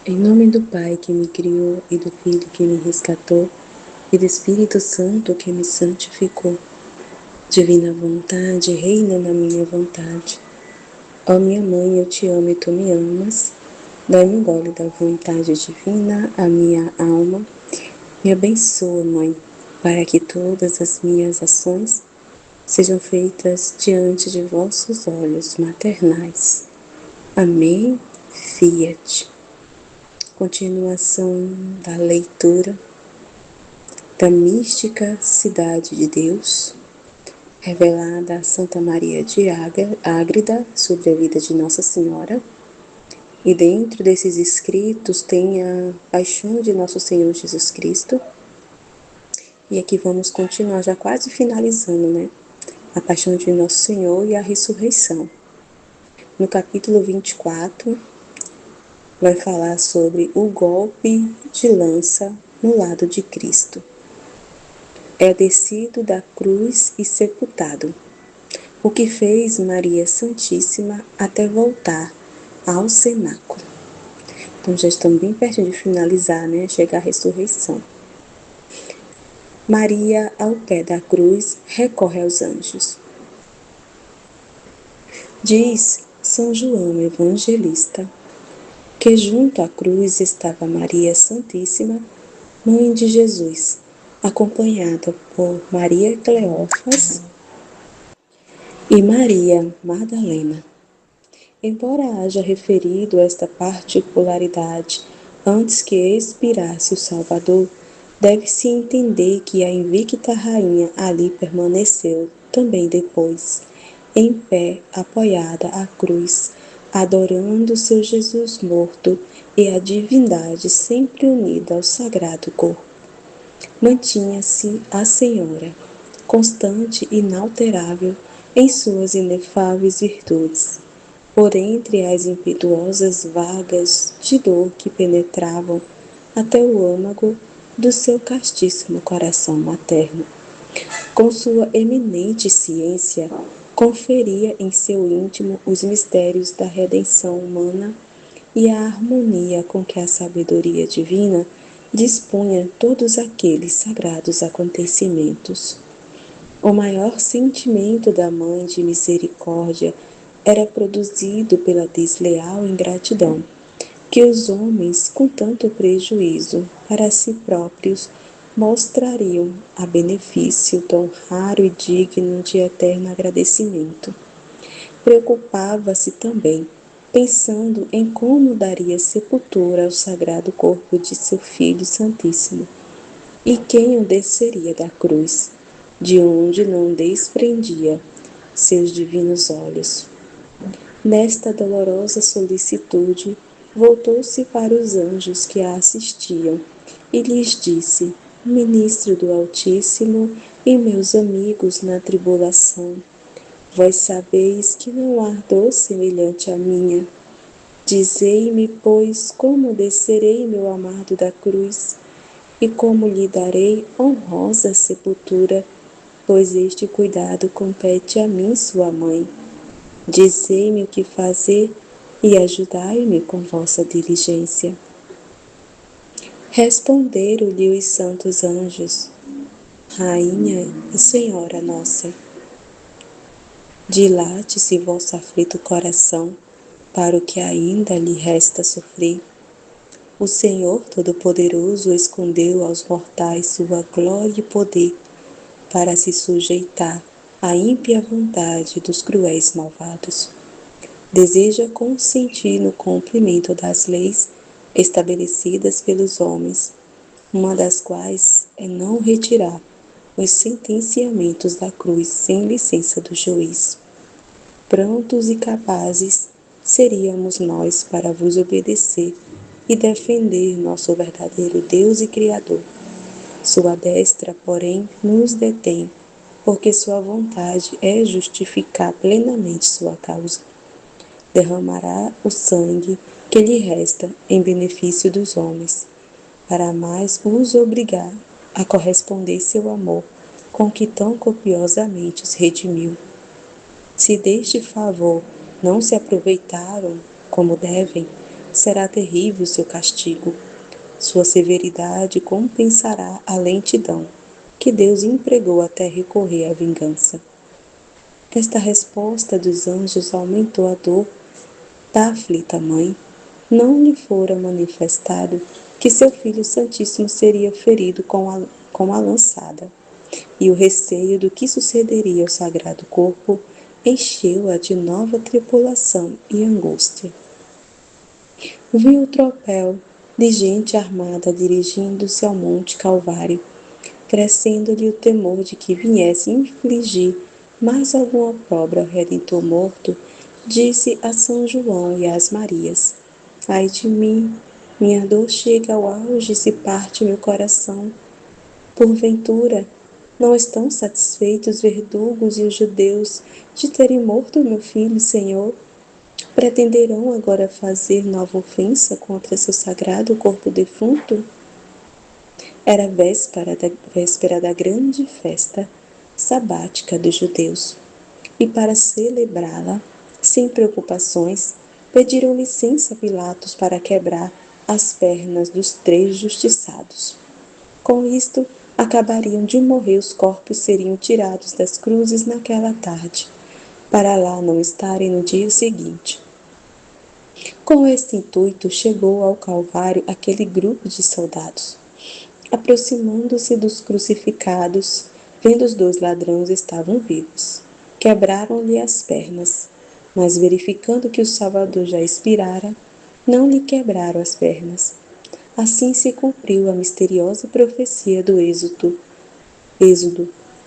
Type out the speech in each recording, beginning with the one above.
Em nome do Pai que me criou, e do Filho que me resgatou, e do Espírito Santo que me santificou. Divina vontade, reina na minha vontade. Ó minha mãe, eu te amo e tu me amas. Dai-me um gole da vontade divina à minha alma. Me abençoa, Mãe, para que todas as minhas ações sejam feitas diante de vossos olhos maternais. Amém. Fiat. Continuação da leitura da mística Cidade de Deus, revelada a Santa Maria de Ágreda sobre a vida de Nossa Senhora. E dentro desses escritos tem a paixão de Nosso Senhor Jesus Cristo. E aqui vamos continuar, já quase finalizando, né? A paixão de Nosso Senhor e a ressurreição. No capítulo 24, vai falar sobre o golpe de lança no lado de Cristo. É descido da cruz e sepultado, o que fez Maria Santíssima até voltar ao cenáculo. Então já estamos bem perto de finalizar, né? Chegar à ressurreição. Maria, ao pé da cruz, recorre aos anjos. Diz São João Evangelista que junto à cruz estava Maria Santíssima, mãe de Jesus, acompanhada por Maria Cleófas e Maria Madalena. Embora haja referido esta particularidade antes que expirasse o Salvador, deve-se entender que a invicta rainha ali permaneceu também depois, em pé, apoiada à cruz, adorando seu Jesus morto e a divindade sempre unida ao sagrado corpo. Mantinha-se a Senhora, constante e inalterável em suas inefáveis virtudes, por entre as impetuosas vagas de dor que penetravam até o âmago do seu castíssimo coração materno. Com sua eminente ciência, conferia em seu íntimo os mistérios da redenção humana e a harmonia com que a sabedoria divina dispunha todos aqueles sagrados acontecimentos. O maior sentimento da Mãe de Misericórdia era produzido pela desleal ingratidão que os homens, com tanto prejuízo para si próprios, mostrariam a benefício tão raro e digno de eterno agradecimento. Preocupava-se também, pensando em como daria sepultura ao sagrado corpo de seu Filho Santíssimo, e quem o desceria da cruz, de onde não desprendia seus divinos olhos. Nesta dolorosa solicitude, voltou-se para os anjos que a assistiam e lhes disse: Ministro do Altíssimo e meus amigos na tribulação, vós sabeis que não há dor semelhante à minha. Dizei-me, pois, como descerei meu amado da cruz e como lhe darei honrosa sepultura, pois este cuidado compete a mim, sua mãe. Dizei-me o que fazer e ajudai-me com vossa diligência. Responderam-lhe os santos anjos: Rainha e Senhora nossa, dilate-se vosso aflito coração para o que ainda lhe resta sofrer. O Senhor Todo-Poderoso escondeu aos mortais sua glória e poder para se sujeitar à ímpia vontade dos cruéis malvados. Deseja consentir no cumprimento das leis estabelecidas pelos homens, uma das quais é não retirar os sentenciamentos da cruz sem licença do juiz. Prontos e capazes seríamos nós para vos obedecer e defender nosso verdadeiro Deus e Criador. Sua destra, porém, nos detém, porque sua vontade é justificar plenamente sua causa. Derramará o sangue que lhe resta em benefício dos homens, para mais os obrigar a corresponder seu amor com que tão copiosamente os redimiu. Se deste favor não se aproveitaram como devem, será terrível o seu castigo. Sua severidade compensará a lentidão que Deus empregou até recorrer à vingança. Esta resposta dos anjos aumentou a dor da aflita mãe. Não lhe fora manifestado que seu Filho Santíssimo seria ferido com a lançada, e o receio do que sucederia ao Sagrado Corpo encheu-a de nova tribulação e angústia. Viu o tropel de gente armada dirigindo-se ao Monte Calvário, crescendo-lhe o temor de que viesse infligir mais alguma opróbrio ao Redentor morto, disse a São João e às Marias: Ai de mim, minha dor chega ao auge e se parte meu coração. Porventura, não estão satisfeitos os verdugos e os judeus de terem morto meu filho, Senhor? Pretenderão agora fazer nova ofensa contra seu sagrado corpo defunto? Era véspera da grande festa sabática dos judeus, e para celebrá-la, sem preocupações, pediram licença a Pilatos para quebrar as pernas dos 3 justiçados. Com isto, acabariam de morrer, os corpos seriam tirados das cruzes naquela tarde, para lá não estarem no dia seguinte. Com este intuito, chegou ao Calvário aquele grupo de soldados. Aproximando-se dos crucificados, vendo os 2 ladrões estavam vivos, quebraram-lhe as pernas, mas verificando que o Salvador já expirara, não lhe quebraram as pernas. Assim se cumpriu a misteriosa profecia do Êxodo,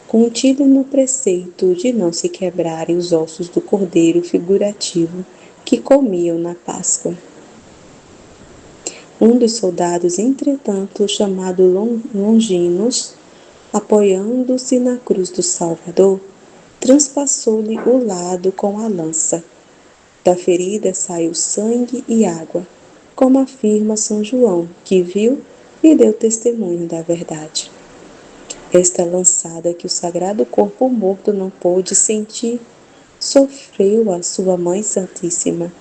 contida no preceito de não se quebrarem os ossos do cordeiro figurativo que comiam na Páscoa. Um dos soldados, entretanto, chamado Longinos, apoiando-se na cruz do Salvador, transpassou-lhe o lado com a lança. Da ferida saiu sangue e água, como afirma São João, que viu e deu testemunho da verdade. Esta lançada que o Sagrado Corpo morto não pôde sentir, sofreu a sua Mãe Santíssima,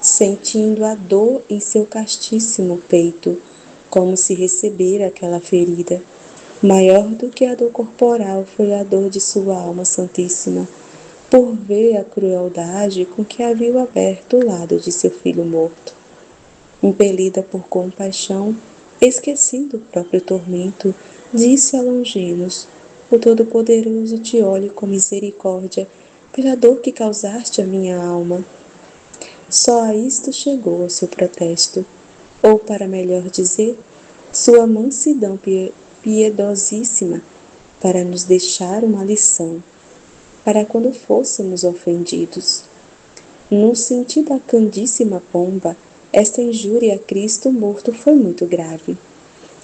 sentindo a dor em seu castíssimo peito, como se recebera aquela ferida. Maior do que a dor corporal foi a dor de sua alma santíssima, por ver a crueldade com que havia aberto o lado de seu filho morto. Impelida por compaixão, esquecendo o próprio tormento, disse a Longinos: O Todo-Poderoso te olhe com misericórdia pela dor que causaste à minha alma. Só a isto chegou o seu protesto, ou, para melhor dizer, sua mansidão piedosíssima, para nos deixar uma lição, para quando fôssemos ofendidos. No sentido da candíssima pomba, esta injúria a Cristo morto foi muito grave.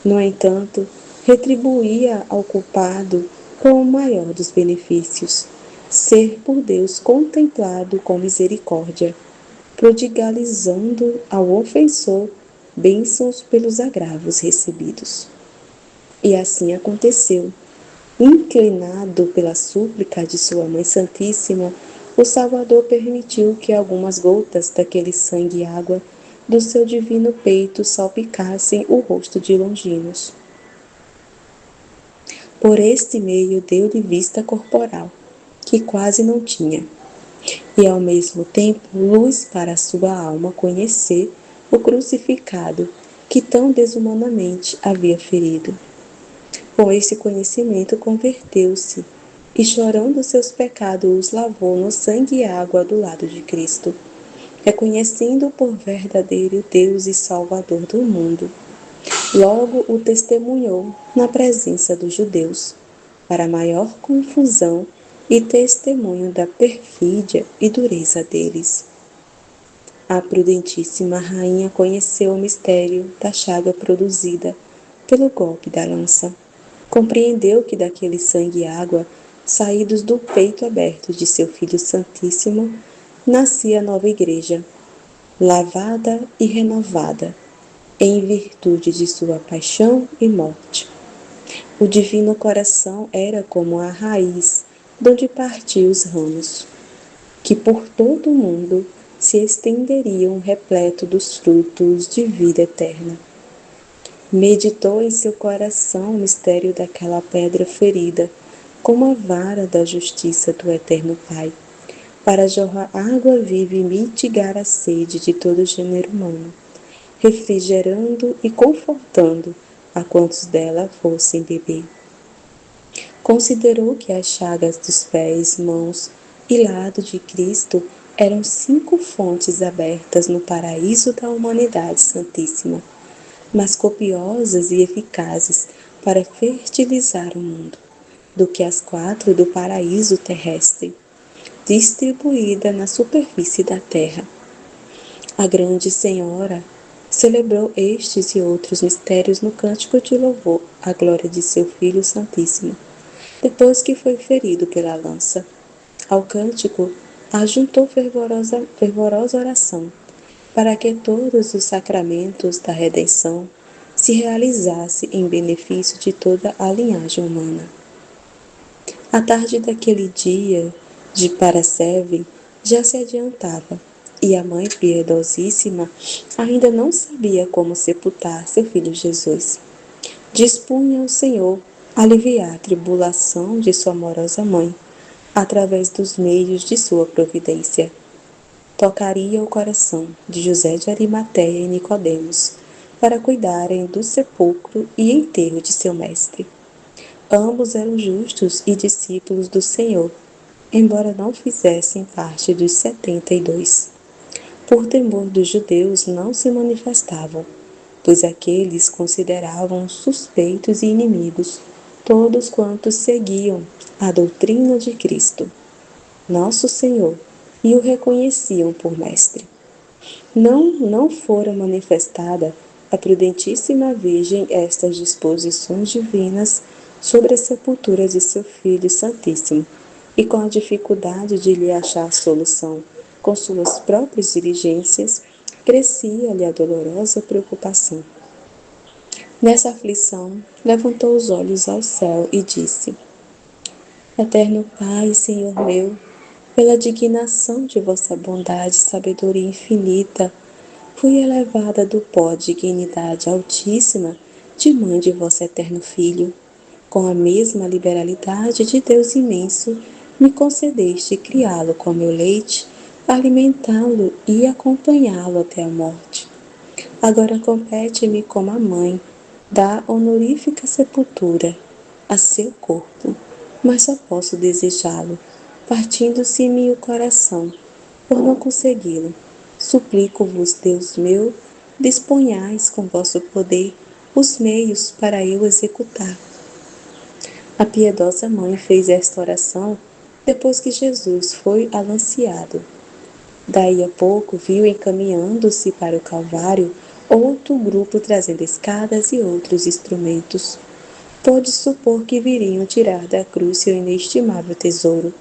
No entanto, retribuía ao culpado com o maior dos benefícios, ser por Deus contemplado com misericórdia, prodigalizando ao ofensor bênçãos pelos agravos recebidos. E assim aconteceu. Inclinado pela súplica de sua Mãe Santíssima, o Salvador permitiu que algumas gotas daquele sangue e água do seu divino peito salpicassem o rosto de Longinos. Por este meio deu-lhe vista corporal, que quase não tinha, e ao mesmo tempo luz para a sua alma conhecer o crucificado que tão desumanamente havia ferido. Com esse conhecimento converteu-se e, chorando seus pecados, os lavou no sangue e água do lado de Cristo, reconhecendo-o por verdadeiro Deus e Salvador do mundo. Logo o testemunhou na presença dos judeus, para maior confusão e testemunho da perfídia e dureza deles. A prudentíssima rainha conheceu o mistério da chaga produzida pelo golpe da lança. Compreendeu que daquele sangue e água, saídos do peito aberto de seu Filho Santíssimo, nascia a nova igreja, lavada e renovada, em virtude de sua paixão e morte. O divino coração era como a raiz, donde partiam os ramos, que por todo o mundo se estenderiam repleto dos frutos de vida eterna. Meditou em seu coração o mistério daquela pedra ferida, como a vara da justiça do Eterno Pai, para jorrar água viva e mitigar a sede de todo o gênero humano, refrigerando e confortando a quantos dela fossem beber. Considerou que as chagas dos pés, mãos e lado de Cristo eram 5 fontes abertas no paraíso da humanidade santíssima, mas copiosas e eficazes para fertilizar o mundo, do que as 4 do paraíso terrestre, distribuída na superfície da terra. A grande Senhora celebrou estes e outros mistérios no cântico de louvor à glória de seu Filho Santíssimo, depois que foi ferido pela lança. Ao cântico, ajuntou fervorosa oração, para que todos os sacramentos da redenção se realizassem em benefício de toda a linhagem humana. A tarde daquele dia de Parasceve já se adiantava, e a mãe piedosíssima ainda não sabia como sepultar seu filho Jesus. Dispunha o Senhor aliviar a tribulação de sua amorosa mãe, através dos meios de sua providência. Tocaria o coração de José de Arimateia e Nicodemos, para cuidarem do sepulcro e enterro de seu mestre. Ambos eram justos e discípulos do Senhor, embora não fizessem parte dos 72. Por temor dos judeus não se manifestavam, pois aqueles consideravam suspeitos e inimigos todos quantos seguiam a doutrina de Cristo, nosso Senhor, e o reconheciam por mestre. Não fora manifestada à prudentíssima Virgem estas disposições divinas sobre a sepultura de seu Filho Santíssimo, e com a dificuldade de lhe achar solução com suas próprias diligências, crescia-lhe a dolorosa preocupação. Nessa aflição, levantou os olhos ao céu e disse: Eterno Pai, Senhor meu, pela dignação de vossa bondade e sabedoria infinita, fui elevada do pó de dignidade altíssima de mãe de vosso eterno Filho. Com a mesma liberalidade de Deus imenso, me concedeste criá-lo com meu leite, alimentá-lo e acompanhá-lo até a morte. Agora compete-me como a mãe dar honorífica sepultura a seu corpo, mas só posso desejá-lo, partindo-se-me o coração, por não consegui-lo. Suplico-vos, Deus meu, disponhais com vosso poder os meios para eu executar. A piedosa mãe fez esta oração depois que Jesus foi alanceado. Daí a pouco viu encaminhando-se para o Calvário outro grupo trazendo escadas e outros instrumentos. Pôde supor que viriam tirar da cruz seu inestimável tesouro,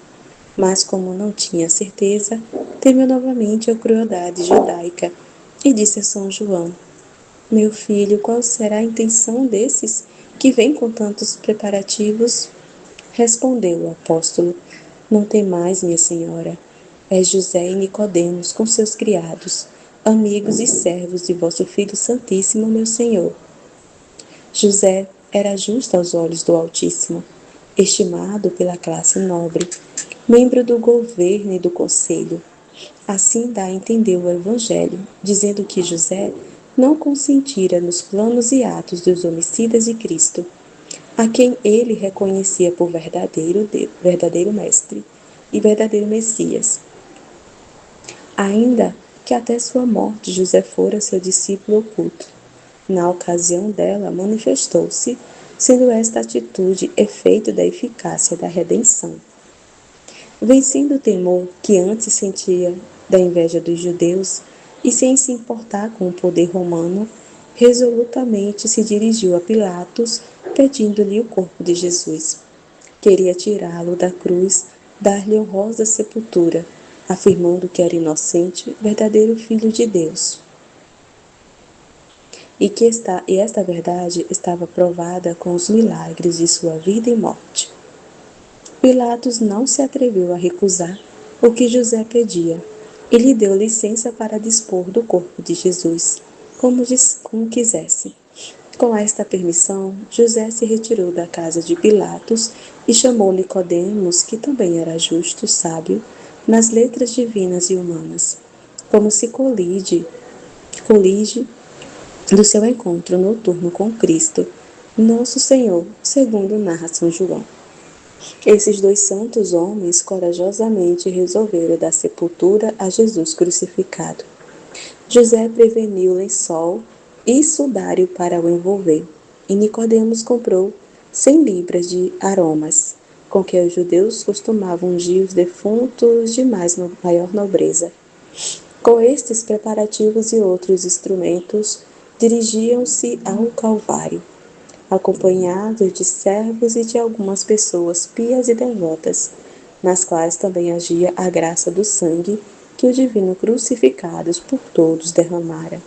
mas como não tinha certeza, temeu novamente a crueldade judaica e disse a São João: Meu filho, qual será a intenção desses que vêm com tantos preparativos? Respondeu o apóstolo: Não temais, minha senhora. É José e Nicodemos com seus criados, amigos e servos de vosso Filho Santíssimo, meu Senhor. José era justo aos olhos do Altíssimo, estimado pela classe nobre, membro do governo e do conselho. Assim dá a entender o Evangelho, dizendo que José não consentira nos planos e atos dos homicidas de Cristo, a quem ele reconhecia por verdadeiro mestre e verdadeiro Messias. Ainda que até sua morte José fora seu discípulo oculto. Na ocasião dela manifestou-se, sendo esta atitude efeito da eficácia da redenção. Vencendo o temor que antes sentia da inveja dos judeus e sem se importar com o poder romano, resolutamente se dirigiu a Pilatos pedindo-lhe o corpo de Jesus. Queria tirá-lo da cruz, dar-lhe honrosa sepultura, afirmando que era inocente, verdadeiro Filho de Deus. E esta verdade estava provada com os milagres de sua vida e morte. Pilatos não se atreveu a recusar o que José pedia, e lhe deu licença para dispor do corpo de Jesus, como quisesse. Com esta permissão, José se retirou da casa de Pilatos e chamou Nicodemos, que também era justo, sábio, nas letras divinas e humanas, como se colige do seu encontro noturno com Cristo, nosso Senhor, segundo narra São João. Esses dois santos homens corajosamente resolveram dar sepultura a Jesus crucificado. José preveniu lençol e sudário para o envolver, e Nicodemos comprou 100 libras de aromas, com que os judeus costumavam ungir os defuntos de maior nobreza. Com estes preparativos e outros instrumentos, dirigiam-se ao Calvário, acompanhados de servos e de algumas pessoas pias e devotas, nas quais também agia a graça do sangue que o divino crucificado por todos derramara.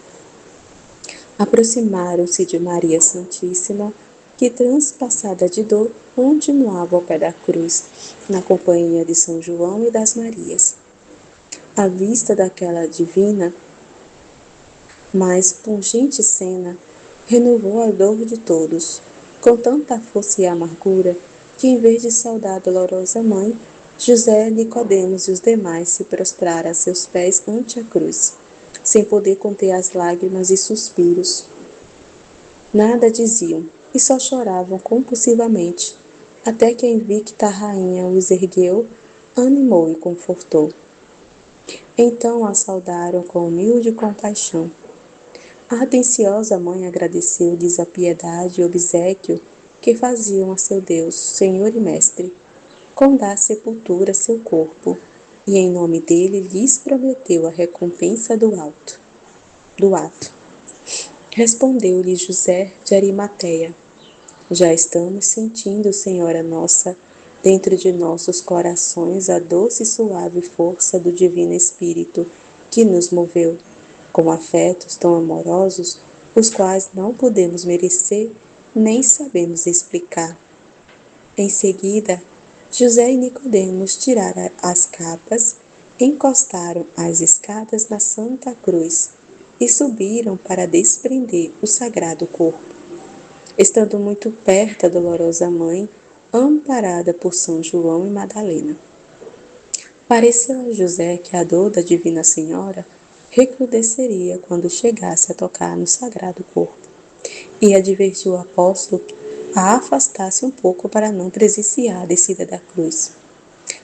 Aproximaram-se de Maria Santíssima, que, transpassada de dor, continuava ao pé da cruz, na companhia de São João e das Marias. À vista daquela divina, mas pungente cena, renovou a dor de todos, com tanta força e amargura, que em vez de saudar a dolorosa mãe, José, Nicodemos e os demais se prostraram a seus pés ante a cruz, sem poder conter as lágrimas e suspiros. Nada diziam, e só choravam compulsivamente, até que a invicta rainha os ergueu, animou e confortou. Então a saudaram com humilde compaixão. A atenciosa mãe agradeceu-lhes a piedade e obséquio que faziam a seu Deus, Senhor e Mestre, com dar sepultura a seu corpo, e em nome dele lhes prometeu a recompensa do ato. Respondeu-lhe José de Arimateia: já estamos sentindo, Senhora nossa, dentro de nossos corações a doce e suave força do Divino Espírito que nos moveu, com afetos tão amorosos, os quais não podemos merecer nem sabemos explicar. Em seguida, José e Nicodemos tiraram as capas, encostaram as escadas na Santa Cruz e subiram para desprender o sagrado corpo. Estando muito perto da dolorosa mãe, amparada por São João e Madalena. Pareceu a José que a dor da Divina Senhora recrudesceria quando chegasse a tocar no sagrado corpo, e advertiu o apóstolo a afastar-se um pouco para não presenciar a descida da cruz.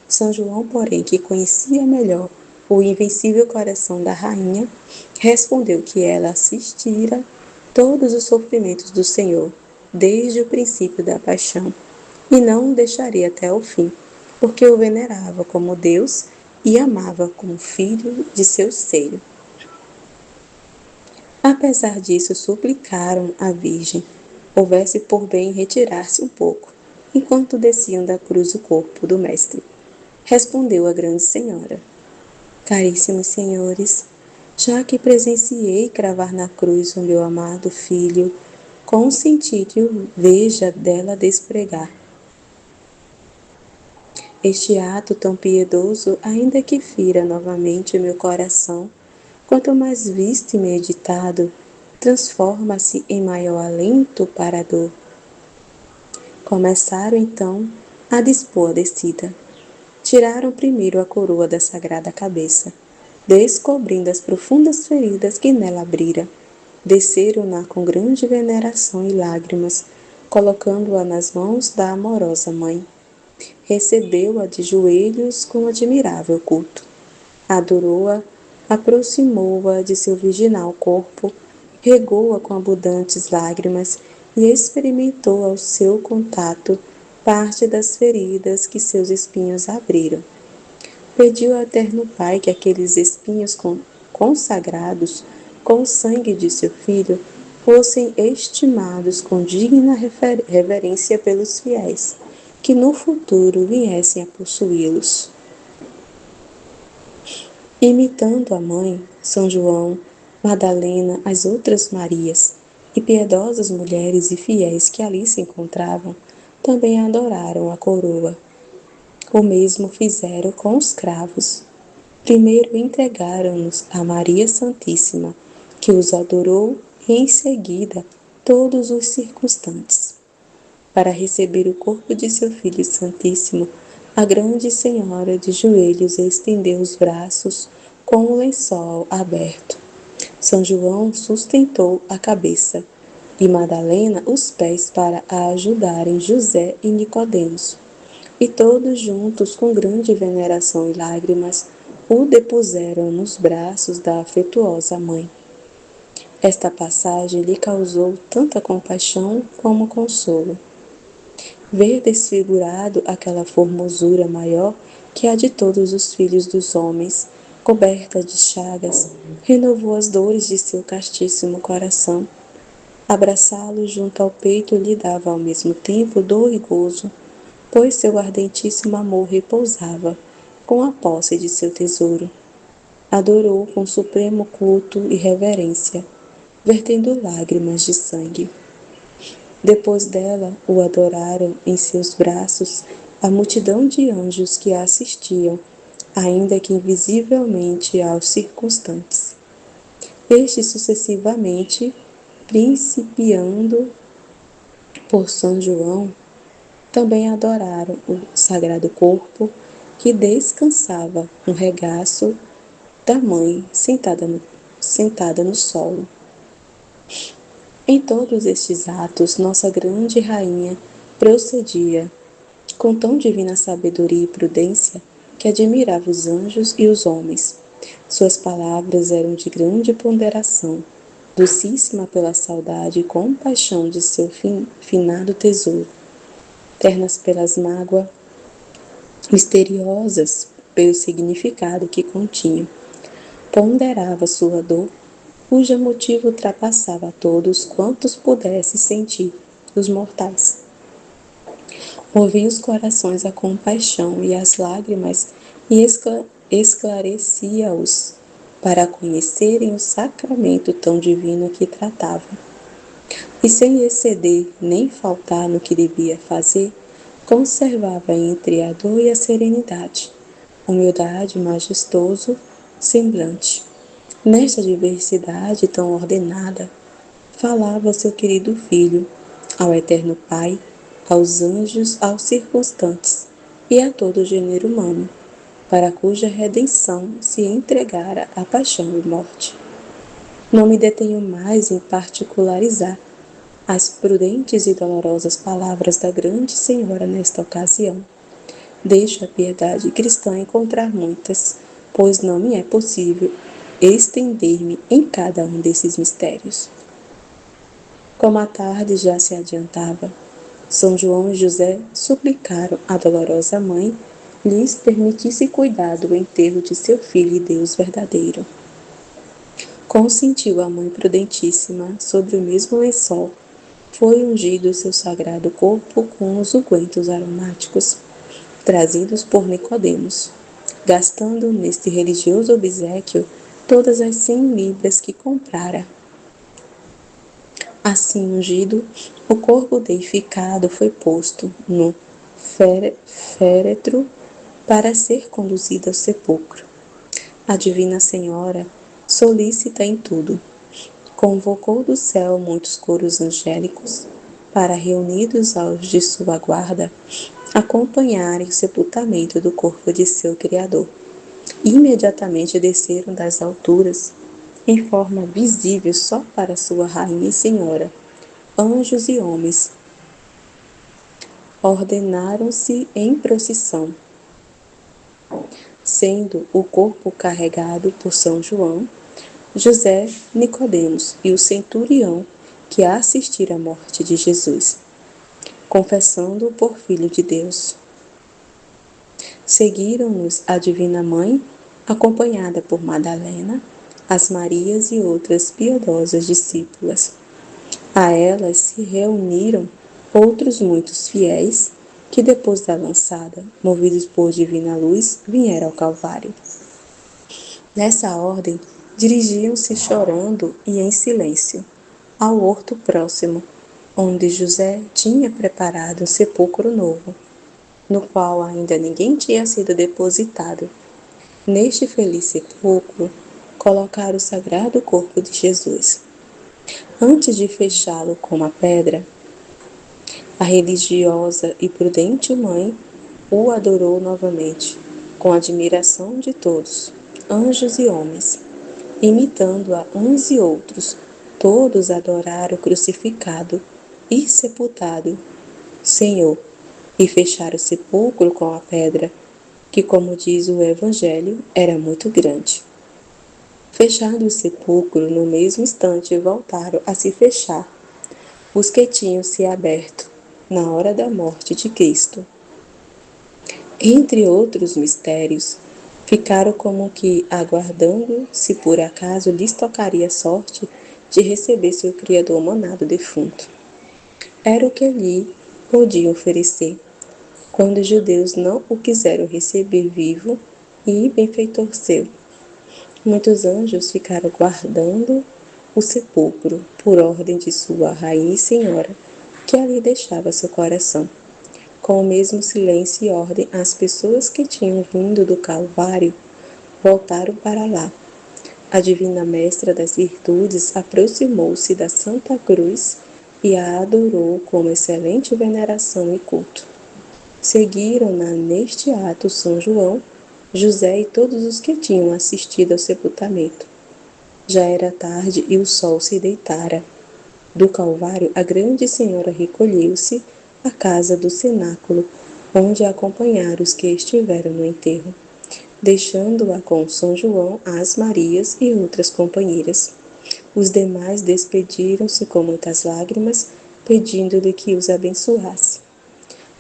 São João, porém, que conhecia melhor o invencível coração da rainha, respondeu que ela assistira todos os sofrimentos do Senhor, desde o princípio da paixão, e não o deixaria até o fim, porque o venerava como Deus e amava como filho de seu seio. Apesar disso, suplicaram à Virgem houvesse por bem retirar-se um pouco, enquanto desciam da cruz o corpo do Mestre. Respondeu a grande senhora: caríssimos senhores, já que presenciei cravar na cruz o meu amado filho, consenti que o veja dela despregar. Este ato tão piedoso, ainda que fira novamente o meu coração, quanto mais visto e meditado, transforma-se em maior alento para a dor. Começaram então a dispor a descida. Tiraram primeiro a coroa da sagrada cabeça, descobrindo as profundas feridas que nela abrira. Desceram-na com grande veneração e lágrimas, colocando-a nas mãos da amorosa mãe. Recebeu-a de joelhos com admirável culto. Adorou-a, aproximou-a de seu virginal corpo, regou-a com abundantes lágrimas e experimentou ao seu contato parte das feridas que seus espinhos abriram. Pediu ao Eterno Pai que aqueles espinhos consagrados com o sangue de seu filho fossem estimados com digna reverência pelos fiéis, que no futuro viessem a possuí-los. Imitando a mãe, São João, Madalena, as outras Marias e piedosas mulheres e fiéis que ali se encontravam, também adoraram a coroa. O mesmo fizeram com os cravos. Primeiro entregaram-nos a Maria Santíssima, que os adorou, e em seguida todos os circunstantes. Para receber o corpo de seu Filho Santíssimo, a grande senhora de joelhos estendeu os braços com o lençol aberto. São João sustentou a cabeça e Madalena os pés para a ajudarem José e Nicodemos. E todos juntos, com grande veneração e lágrimas, o depuseram nos braços da afetuosa mãe. Esta passagem lhe causou tanta compaixão como consolo. Ver desfigurado aquela formosura maior que a de todos os filhos dos homens, coberta de chagas, renovou as dores de seu castíssimo coração. Abraçá-lo junto ao peito lhe dava ao mesmo tempo dor e gozo, pois seu ardentíssimo amor repousava com a posse de seu tesouro. Adorou com supremo culto e reverência, vertendo lágrimas de sangue. Depois dela, o adoraram em seus braços a multidão de anjos que a assistiam, ainda que invisivelmente aos circunstantes. Estes sucessivamente, principiando por São João, também adoraram o sagrado corpo que descansava no regaço da mãe sentada no solo. Em todos estes atos, nossa grande rainha procedia com tão divina sabedoria e prudência que admirava os anjos e os homens. Suas palavras eram de grande ponderação, docíssima pela saudade e compaixão de seu finado tesouro, ternas pelas mágoas, misteriosas pelo significado que continham. Ponderava sua dor, cujo motivo ultrapassava a todos quantos pudesse sentir os mortais. Movia os corações a compaixão e as lágrimas e esclarecia-os para conhecerem o sacramento tão divino que tratava. E sem exceder nem faltar no que devia fazer, conservava entre a dor e a serenidade, humildade e majestoso semblante. Nesta diversidade tão ordenada, falava ao seu querido Filho, ao eterno Pai, aos anjos, aos circunstantes e a todo o gênero humano, para cuja redenção se entregara a paixão e morte. Não me detenho mais em particularizar as prudentes e dolorosas palavras da grande Senhora nesta ocasião. Deixo a piedade cristã encontrar muitas, pois não me é possível estender-me em cada um desses mistérios. Como a tarde já se adiantava, São João e José suplicaram à dolorosa mãe lhes permitisse cuidar do enterro de seu filho e Deus verdadeiro. Consentiu a mãe prudentíssima, sobre o mesmo lençol, foi ungido o seu sagrado corpo com os ungüentos aromáticos, trazidos por Nicodemos, gastando neste religioso obséquio todas as 100 libras que comprara. Assim ungido, o corpo deificado foi posto no féretro para ser conduzido ao sepulcro. A Divina Senhora, solícita em tudo, convocou do céu muitos coros angélicos para, reunidos aos de sua guarda, acompanharem o sepultamento do corpo de seu Criador. Imediatamente desceram das alturas, em forma visível só para sua Rainha e Senhora, anjos e homens. Ordenaram-se em procissão, sendo o corpo carregado por São João, José, Nicodemos e o centurião que assistira à morte de Jesus, confessando-o por Filho de Deus. Seguiram-nos a Divina Mãe, acompanhada por Madalena, as Marias e outras piedosas discípulas. A elas se reuniram outros muitos fiéis, que depois da lançada, movidos por divina luz, vieram ao Calvário. Nessa ordem, dirigiam-se chorando e em silêncio ao horto próximo, onde José tinha preparado um sepulcro novo, no qual ainda ninguém tinha sido depositado, Neste feliz sepulcro, colocaram o sagrado corpo de Jesus. Antes de fechá-lo com uma pedra, a religiosa e prudente mãe o adorou novamente, com admiração de todos, anjos e homens. Imitando-a uns e outros, todos adoraram o crucificado e sepultado Senhor, e fecharam o sepulcro com a pedra, que, como diz o Evangelho, era muito grande. Fechado o sepulcro, no mesmo instante voltaram a se fechar os que tinham se aberto na hora da morte de Cristo. Entre outros mistérios, ficaram como que aguardando se por acaso lhes tocaria a sorte de receber seu Criador manado defunto. Era o que lhe podiam oferecer, quando os judeus não o quiseram receber vivo e benfeitor seu. Muitos anjos ficaram guardando o sepulcro, por ordem de sua rainha e senhora, que ali deixava seu coração. Com o mesmo silêncio e ordem, as pessoas que tinham vindo do Calvário voltaram para lá. A divina mestra das virtudes aproximou-se da Santa Cruz e a adorou com excelente veneração e culto. Seguiram-na neste ato São João, José e todos os que tinham assistido ao sepultamento. Já era tarde e o sol se deitara. Do Calvário, a grande senhora recolheu-se à casa do cenáculo, onde acompanharam os que estiveram no enterro, deixando-a com São João, as Marias e outras companheiras. Os demais despediram-se com muitas lágrimas, pedindo-lhe que os abençoasse.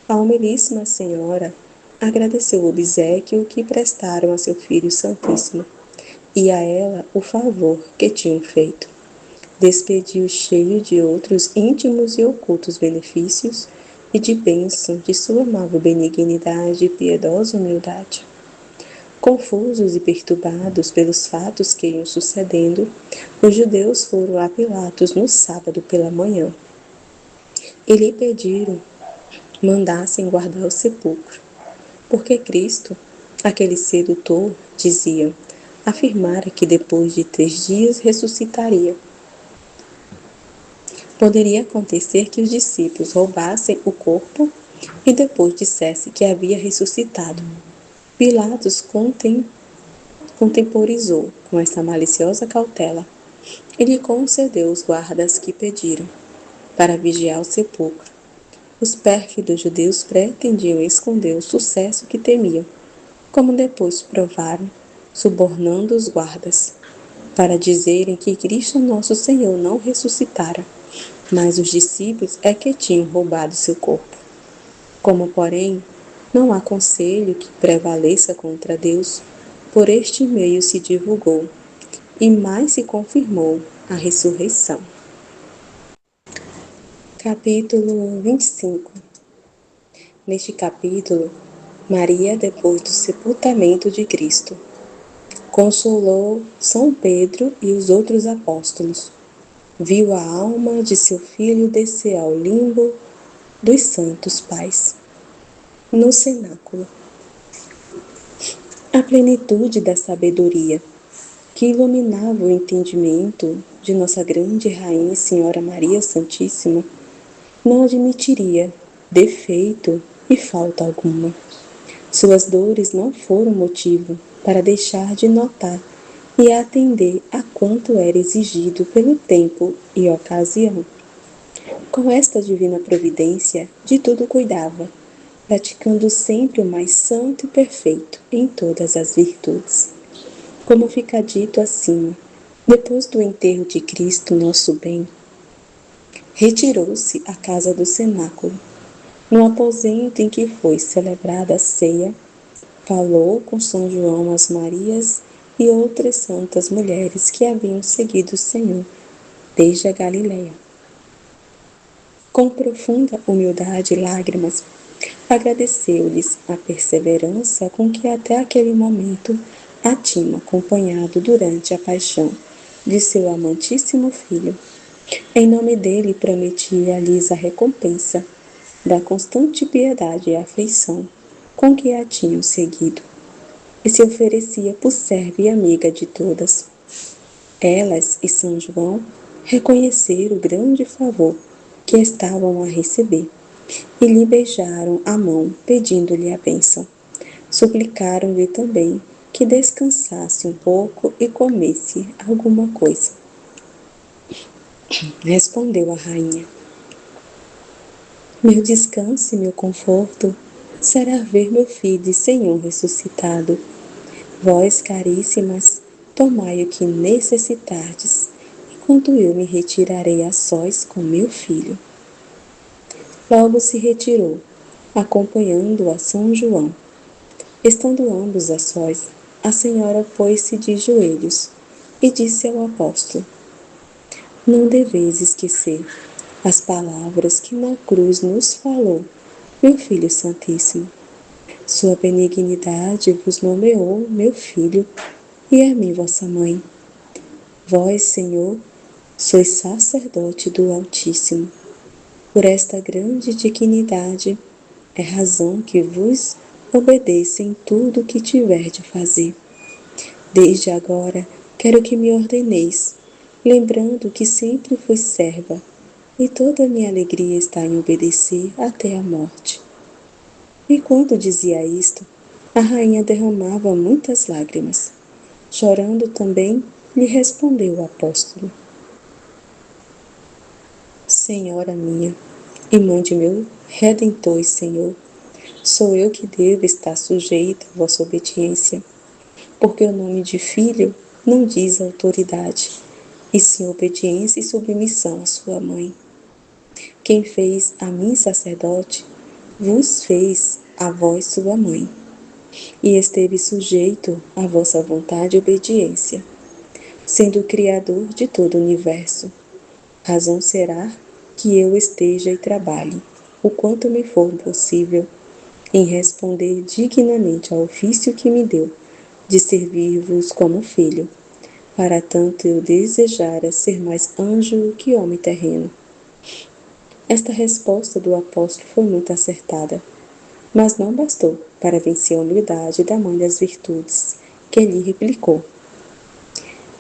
A humilíssima senhora agradeceu o obséquio que prestaram a seu Filho Santíssimo e a ela o favor que tinham feito. Despediu cheio de outros íntimos e ocultos benefícios e de bênção de sua amável benignidade e piedosa humildade. Confusos e perturbados pelos fatos que iam sucedendo, os judeus foram a Pilatos no sábado pela manhã e lhe pediram mandassem guardar o sepulcro, porque Cristo, aquele sedutor, diziam, afirmara que depois de 3 dias ressuscitaria. Poderia acontecer que os discípulos roubassem o corpo e depois dissesse que havia ressuscitado. Pilatos contemporizou com essa maliciosa cautela e lhe concedeu os guardas que pediram, para vigiar o sepulcro. Os pérfidos judeus pretendiam esconder o sucesso que temiam, como depois provaram, subornando os guardas, para dizerem que Cristo nosso Senhor não ressuscitara, mas os discípulos é que tinham roubado seu corpo. Como, porém, não há conselho que prevaleça contra Deus, por este meio se divulgou, e mais se confirmou a ressurreição. Capítulo 25. Neste capítulo, Maria, depois do sepultamento de Cristo, consolou São Pedro e os outros apóstolos. Viu a alma de seu filho descer ao limbo dos santos pais. No cenáculo. A plenitude da sabedoria que iluminava o entendimento de nossa grande Rainha Senhora Maria Santíssima não admitiria defeito e falta alguma. Suas dores não foram motivo para deixar de notar e atender a quanto era exigido pelo tempo e ocasião. Com esta divina providência, de tudo cuidava, praticando sempre o mais santo e perfeito em todas as virtudes. Como fica dito acima, depois do enterro de Cristo, nosso bem, retirou-se à casa do cenáculo. No aposento em que foi celebrada a ceia, falou com São João, as Marias e outras santas mulheres que haviam seguido o Senhor desde a Galileia. Com profunda humildade e lágrimas, agradeceu-lhes a perseverança com que até aquele momento a tinham acompanhado durante a paixão de seu amantíssimo filho. Em nome dele prometia-lhes a recompensa da constante piedade e afeição com que a tinham seguido. e se oferecia por serva e amiga de todas. Elas e São João reconheceram o grande favor que estavam a receber e lhe beijaram a mão, pedindo-lhe a bênção. Suplicaram-lhe também que descansasse um pouco e comesse alguma coisa. Respondeu a rainha: meu descanso e meu conforto será ver meu filho e Senhor ressuscitado. Vós, caríssimas, tomai o que necessitardes, enquanto eu me retirarei a sós com meu filho. Logo se retirou, acompanhando a São João. Estando ambos a sós, a senhora pôs-se de joelhos e disse ao apóstolo: não deveis esquecer as palavras que na cruz nos falou, meu Filho Santíssimo. Sua benignidade vos nomeou, meu filho, e a mim, vossa mãe. Vós, Senhor, sois sacerdote do Altíssimo. Por esta grande dignidade, é razão que vos obedeça em tudo o que tiver de fazer. Desde agora, quero que me ordeneis, lembrando que sempre fui serva, e toda a minha alegria está em obedecer até a morte. E quando dizia isto, a rainha derramava muitas lágrimas. Chorando também, lhe respondeu o apóstolo: Senhora minha, e mãe de meu Redentor e Senhor, sou eu que devo estar sujeita à vossa obediência, porque o nome de filho não diz autoridade, e sim obediência e submissão à sua mãe. Quem fez a mim sacerdote, vos fez a vós sua mãe, e esteve sujeito à vossa vontade e obediência, sendo o Criador de todo o universo. Razão será que eu esteja e trabalhe, o quanto me for possível, em responder dignamente ao ofício que me deu, de servir-vos como filho. Para tanto eu desejara ser mais anjo que homem terreno. Esta resposta do apóstolo foi muito acertada, mas não bastou para vencer a humildade da mãe das virtudes, que lhe replicou: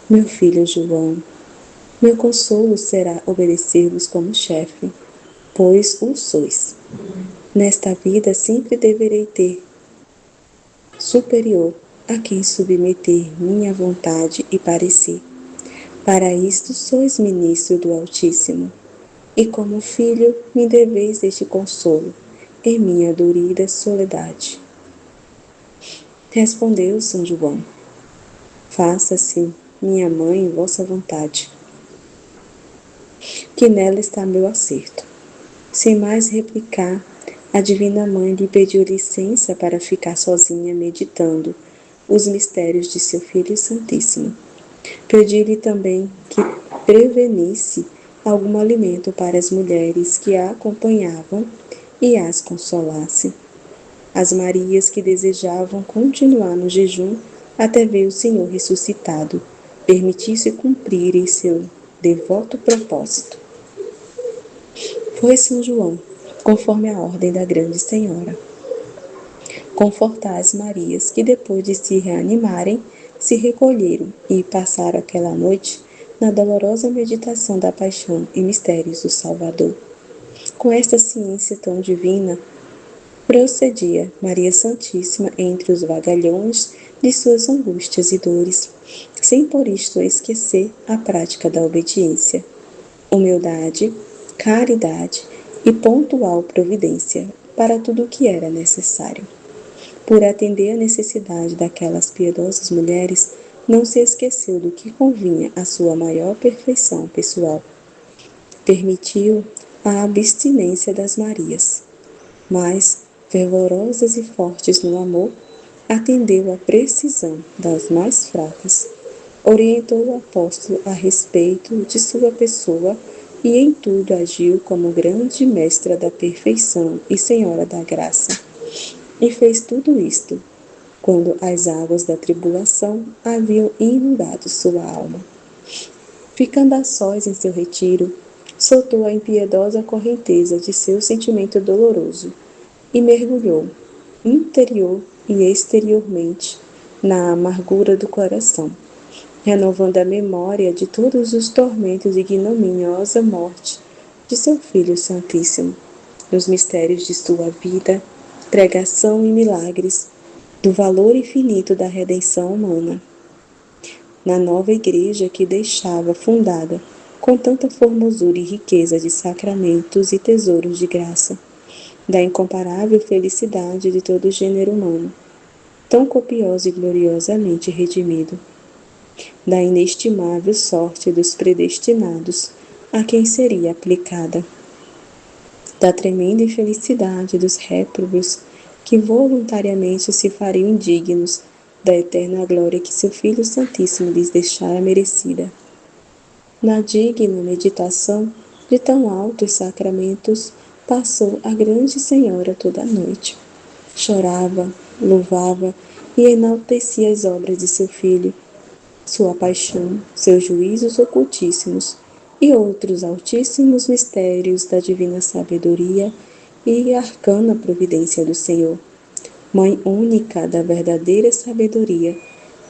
meu filho João, meu consolo será obedecer-vos como chefe, pois o sois. Nesta vida sempre deverei ter superior a quem submeter minha vontade e parecer. Para isto sois ministro do Altíssimo, e como filho me deveis este consolo, em minha dorida soledade. Respondeu São João: faça-se, minha mãe, vossa vontade, que nela está meu acerto. Sem mais replicar, a Divina Mãe lhe pediu licença para ficar sozinha meditando os mistérios de seu Filho Santíssimo. Pedi-lhe também que prevenisse algum alimento para as mulheres que a acompanhavam e as consolasse. As Marias que desejavam continuar no jejum até ver o Senhor ressuscitado, permitisse cumprirem seu devoto propósito. Foi São João, conforme a ordem da Grande Senhora, confortar as Marias que, depois de se reanimarem, se recolheram e passaram aquela noite na dolorosa meditação da paixão e mistérios do Salvador. Com esta ciência tão divina, procedia Maria Santíssima entre os vagalhões de suas angústias e dores, sem por isto esquecer a prática da obediência, humildade, caridade e pontual providência para tudo o que era necessário. Por atender à necessidade daquelas piedosas mulheres, não se esqueceu do que convinha à sua maior perfeição pessoal. Permitiu a abstinência das Marias, mas, fervorosas e fortes no amor, atendeu à precisão das mais fracas, orientou o apóstolo a respeito de sua pessoa e em tudo agiu como grande mestra da perfeição e senhora da graça. E fez tudo isto quando as águas da tribulação haviam inundado sua alma. Ficando a sós em seu retiro, soltou a impiedosa correnteza de seu sentimento doloroso e mergulhou, interior e exteriormente, na amargura do coração, renovando a memória de todos os tormentos e ignominiosa morte de seu Filho Santíssimo, nos mistérios de sua vida, pregação e milagres, do valor infinito da redenção humana. Na nova igreja que deixava fundada, com tanta formosura e riqueza de sacramentos e tesouros de graça, da incomparável felicidade de todo o gênero humano, tão copioso e gloriosamente redimido, da inestimável sorte dos predestinados a quem seria aplicada, da tremenda infelicidade dos réprobos que voluntariamente se fariam indignos da eterna glória que seu Filho Santíssimo lhes deixara merecida. Na digna meditação de tão altos sacramentos, passou a grande Senhora toda a noite. Chorava, louvava e enaltecia as obras de seu Filho, sua paixão, seus juízos ocultíssimos e outros altíssimos mistérios da divina sabedoria e arcana providência do Senhor. Mãe única da verdadeira sabedoria,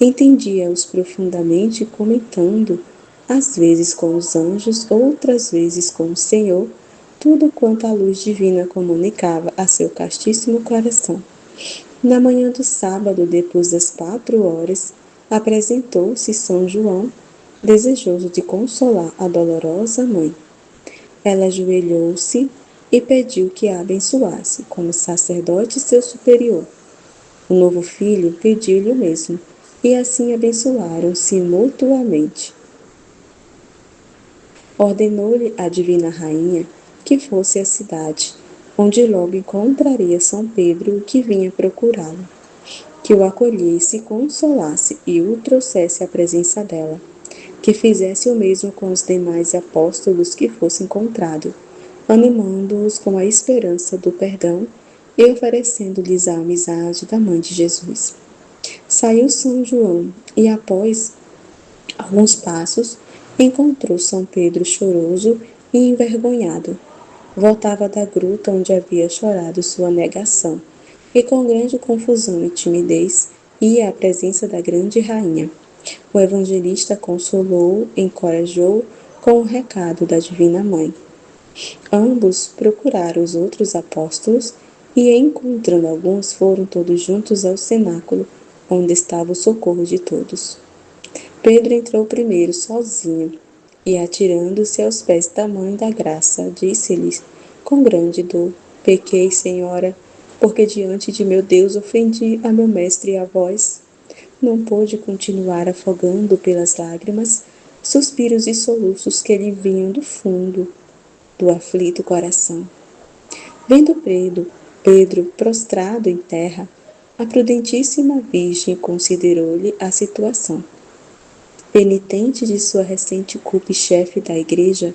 entendia-os profundamente, comentando, às vezes com os anjos, outras vezes com o Senhor, tudo quanto a luz divina comunicava a seu castíssimo coração. Na manhã do sábado, depois das 4 horas, apresentou-se São João, desejoso de consolar a dolorosa mãe. Ela ajoelhou-se e pediu que a abençoasse, como sacerdote seu superior. O novo filho pediu-lhe o mesmo, e assim abençoaram-se mutuamente. Ordenou-lhe a divina rainha que fosse à cidade, onde logo encontraria São Pedro, que vinha procurá-lo, que o acolhesse, consolasse e o trouxesse à presença dela, que fizesse o mesmo com os demais apóstolos que fosse encontrado, animando-os com a esperança do perdão e oferecendo-lhes a amizade da Mãe de Jesus. Saiu São João e, após alguns passos, encontrou São Pedro choroso e envergonhado. Voltava da gruta onde havia chorado sua negação, e com grande confusão e timidez ia à presença da grande rainha. O evangelista consolou, encorajou com o recado da Divina Mãe. Ambos procuraram os outros apóstolos e, encontrando alguns, foram todos juntos ao cenáculo, onde estava o socorro de todos. Pedro entrou primeiro sozinho e, atirando-se aos pés da Mãe da Graça, disse-lhe com grande dor: Pequei, Senhora, porque diante de meu Deus ofendi a meu mestre e a vós. Não pôde continuar, afogando pelas lágrimas suspiros e soluços que lhe vinham do fundo do aflito coração. Vendo Pedro prostrado em terra, a prudentíssima Virgem considerou-lhe a situação. Penitente de sua recente culpa e chefe da igreja,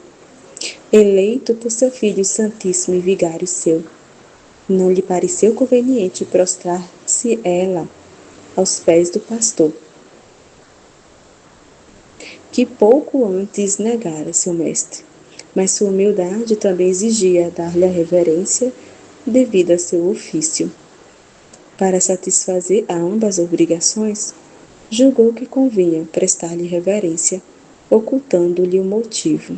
eleito por seu Filho Santíssimo e vigário seu, não lhe pareceu conveniente prostrar-se ela aos pés do pastor, que pouco antes negara seu mestre, mas sua humildade também exigia dar-lhe a reverência devida a seu ofício. Para satisfazer a ambas obrigações, julgou que convinha prestar-lhe reverência, ocultando-lhe o motivo.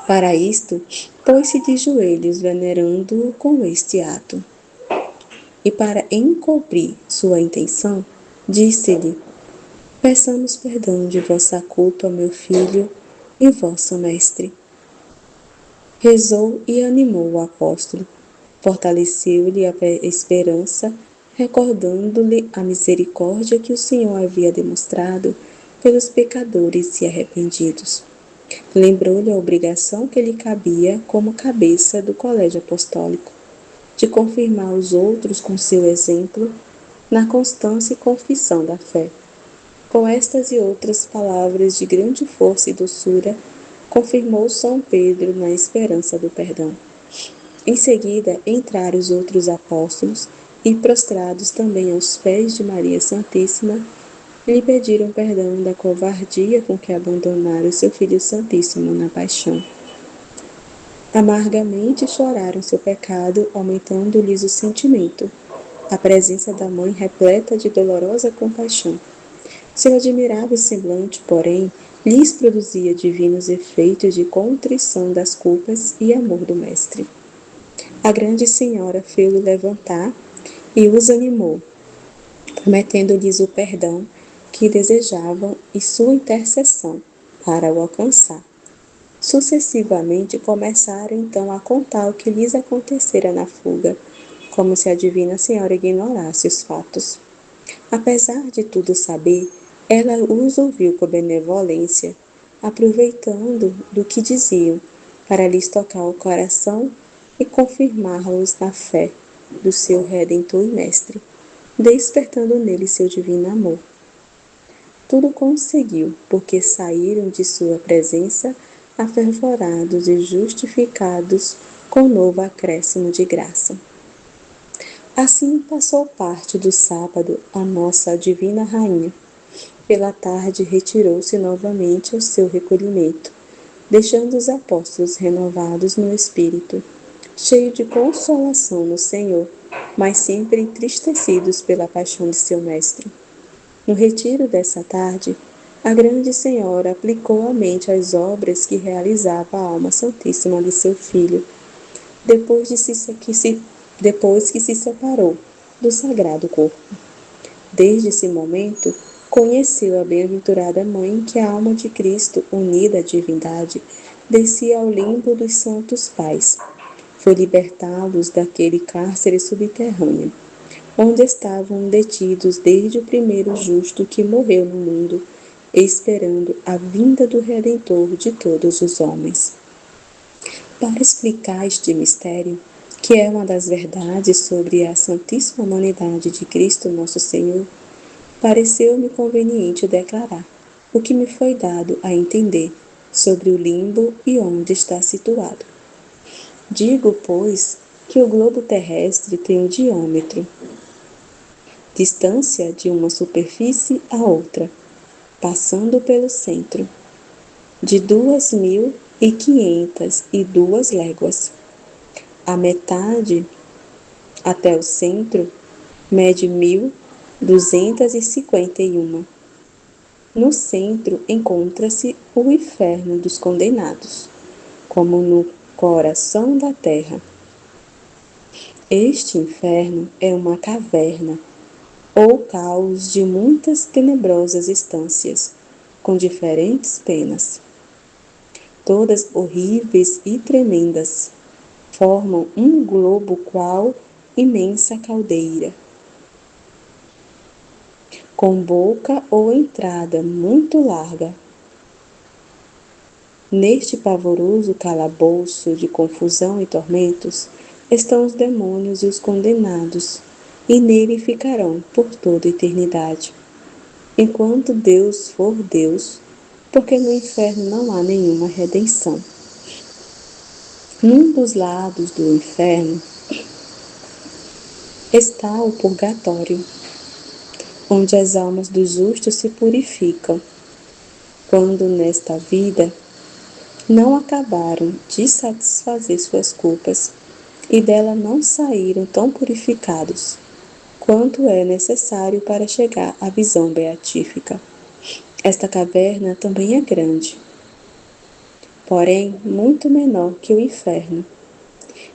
Para isto, pôs-se de joelhos, venerando-o com este ato. E para encobrir sua intenção, disse-lhe: Peçamos perdão de vossa culpa, meu filho e vosso mestre. Rezou e animou o apóstolo, fortaleceu-lhe a esperança, recordando-lhe a misericórdia que o Senhor havia demonstrado pelos pecadores e arrependidos. Lembrou-lhe a obrigação que lhe cabia como cabeça do colégio apostólico, de confirmar os outros com seu exemplo na constância e confissão da fé. Com estas e outras palavras de grande força e doçura, confirmou São Pedro na esperança do perdão. Em seguida, entraram os outros apóstolos e, prostrados também aos pés de Maria Santíssima, lhe pediram perdão da covardia com que abandonaram seu Filho Santíssimo na paixão. Amargamente choraram seu pecado, aumentando-lhes o sentimento, a presença da mãe repleta de dolorosa compaixão. Seu admirável semblante, porém, lhes produzia divinos efeitos de contrição das culpas e amor do Mestre. A grande senhora fê-lo levantar e os animou, prometendo-lhes o perdão que desejavam e sua intercessão para o alcançar. Sucessivamente começaram então a contar o que lhes acontecera na fuga, como se a Divina Senhora ignorasse os fatos. Apesar de tudo saber, ela os ouviu com benevolência, aproveitando do que diziam, para lhes tocar o coração e confirmá-los na fé do seu Redentor e Mestre, despertando nele seu divino amor. Tudo conseguiu, porque saíram de sua presença afervorados e justificados com novo acréscimo de graça. Assim passou parte do sábado a nossa Divina Rainha. Pela tarde retirou-se novamente ao seu recolhimento, deixando os apóstolos renovados no espírito, cheios de consolação no Senhor, mas sempre entristecidos pela paixão de seu Mestre. No retiro dessa tarde, a grande senhora aplicou a mente às obras que realizava a alma santíssima de seu filho, depois que se separou do sagrado corpo. Desde esse momento, conheceu a bem-aventurada mãe que a alma de Cristo, unida à divindade, descia ao limbo dos santos pais. Foi libertá-los daquele cárcere subterrâneo, onde estavam detidos desde o primeiro justo que morreu no mundo, esperando a vinda do Redentor de todos os homens. Para explicar este mistério, que é uma das verdades sobre a Santíssima Humanidade de Cristo Nosso Senhor, pareceu-me conveniente declarar o que me foi dado a entender sobre o limbo e onde está situado. Digo, pois, que o globo terrestre tem um diâmetro, distância de uma superfície a outra, passando pelo centro, de 2.502 léguas. A metade, até o centro, mede 1.251. No centro encontra-se o inferno dos condenados, como no coração da terra. Este inferno é uma caverna, ou caos de muitas tenebrosas estâncias, com diferentes penas. Todas horríveis e tremendas, formam um globo qual imensa caldeira, com boca ou entrada muito larga. Neste pavoroso calabouço de confusão e tormentos estão os demônios e os condenados, e nele ficarão por toda a eternidade, enquanto Deus for Deus, porque no inferno não há nenhuma redenção. Num dos lados do inferno está o purgatório, onde as almas dos justos se purificam, quando nesta vida não acabaram de satisfazer suas culpas e dela não saíram tão purificados quanto é necessário para chegar à visão beatífica. Esta caverna também é grande, porém muito menor que o inferno.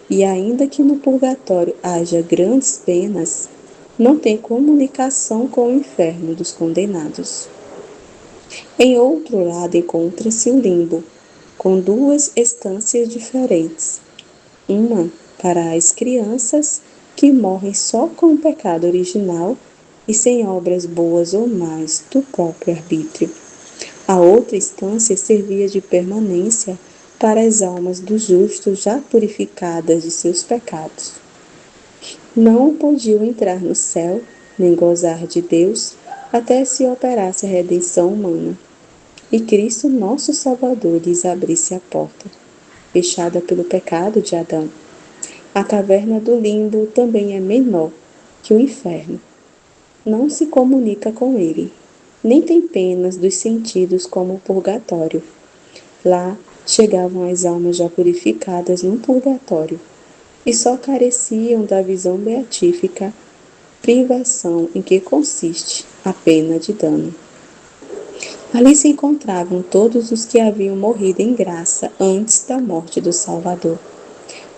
E ainda que no purgatório haja grandes penas, não tem comunicação com o inferno dos condenados. Em outro lado encontra-se o limbo, com duas estâncias diferentes. Uma para as crianças que morrem só com o pecado original e sem obras boas ou más do próprio arbítrio. A outra instância servia de permanência para as almas dos justos já purificadas de seus pecados. Não podiam entrar no céu, nem gozar de Deus, até se operasse a redenção humana, e Cristo nosso Salvador lhes abrisse a porta, fechada pelo pecado de Adão. A caverna do limbo também é menor que o inferno. Não se comunica com ele, nem tem penas dos sentidos como o purgatório. Lá chegavam as almas já purificadas no purgatório, e só careciam da visão beatífica privação em que consiste a pena de dano. Ali se encontravam todos os que haviam morrido em graça antes da morte do Salvador.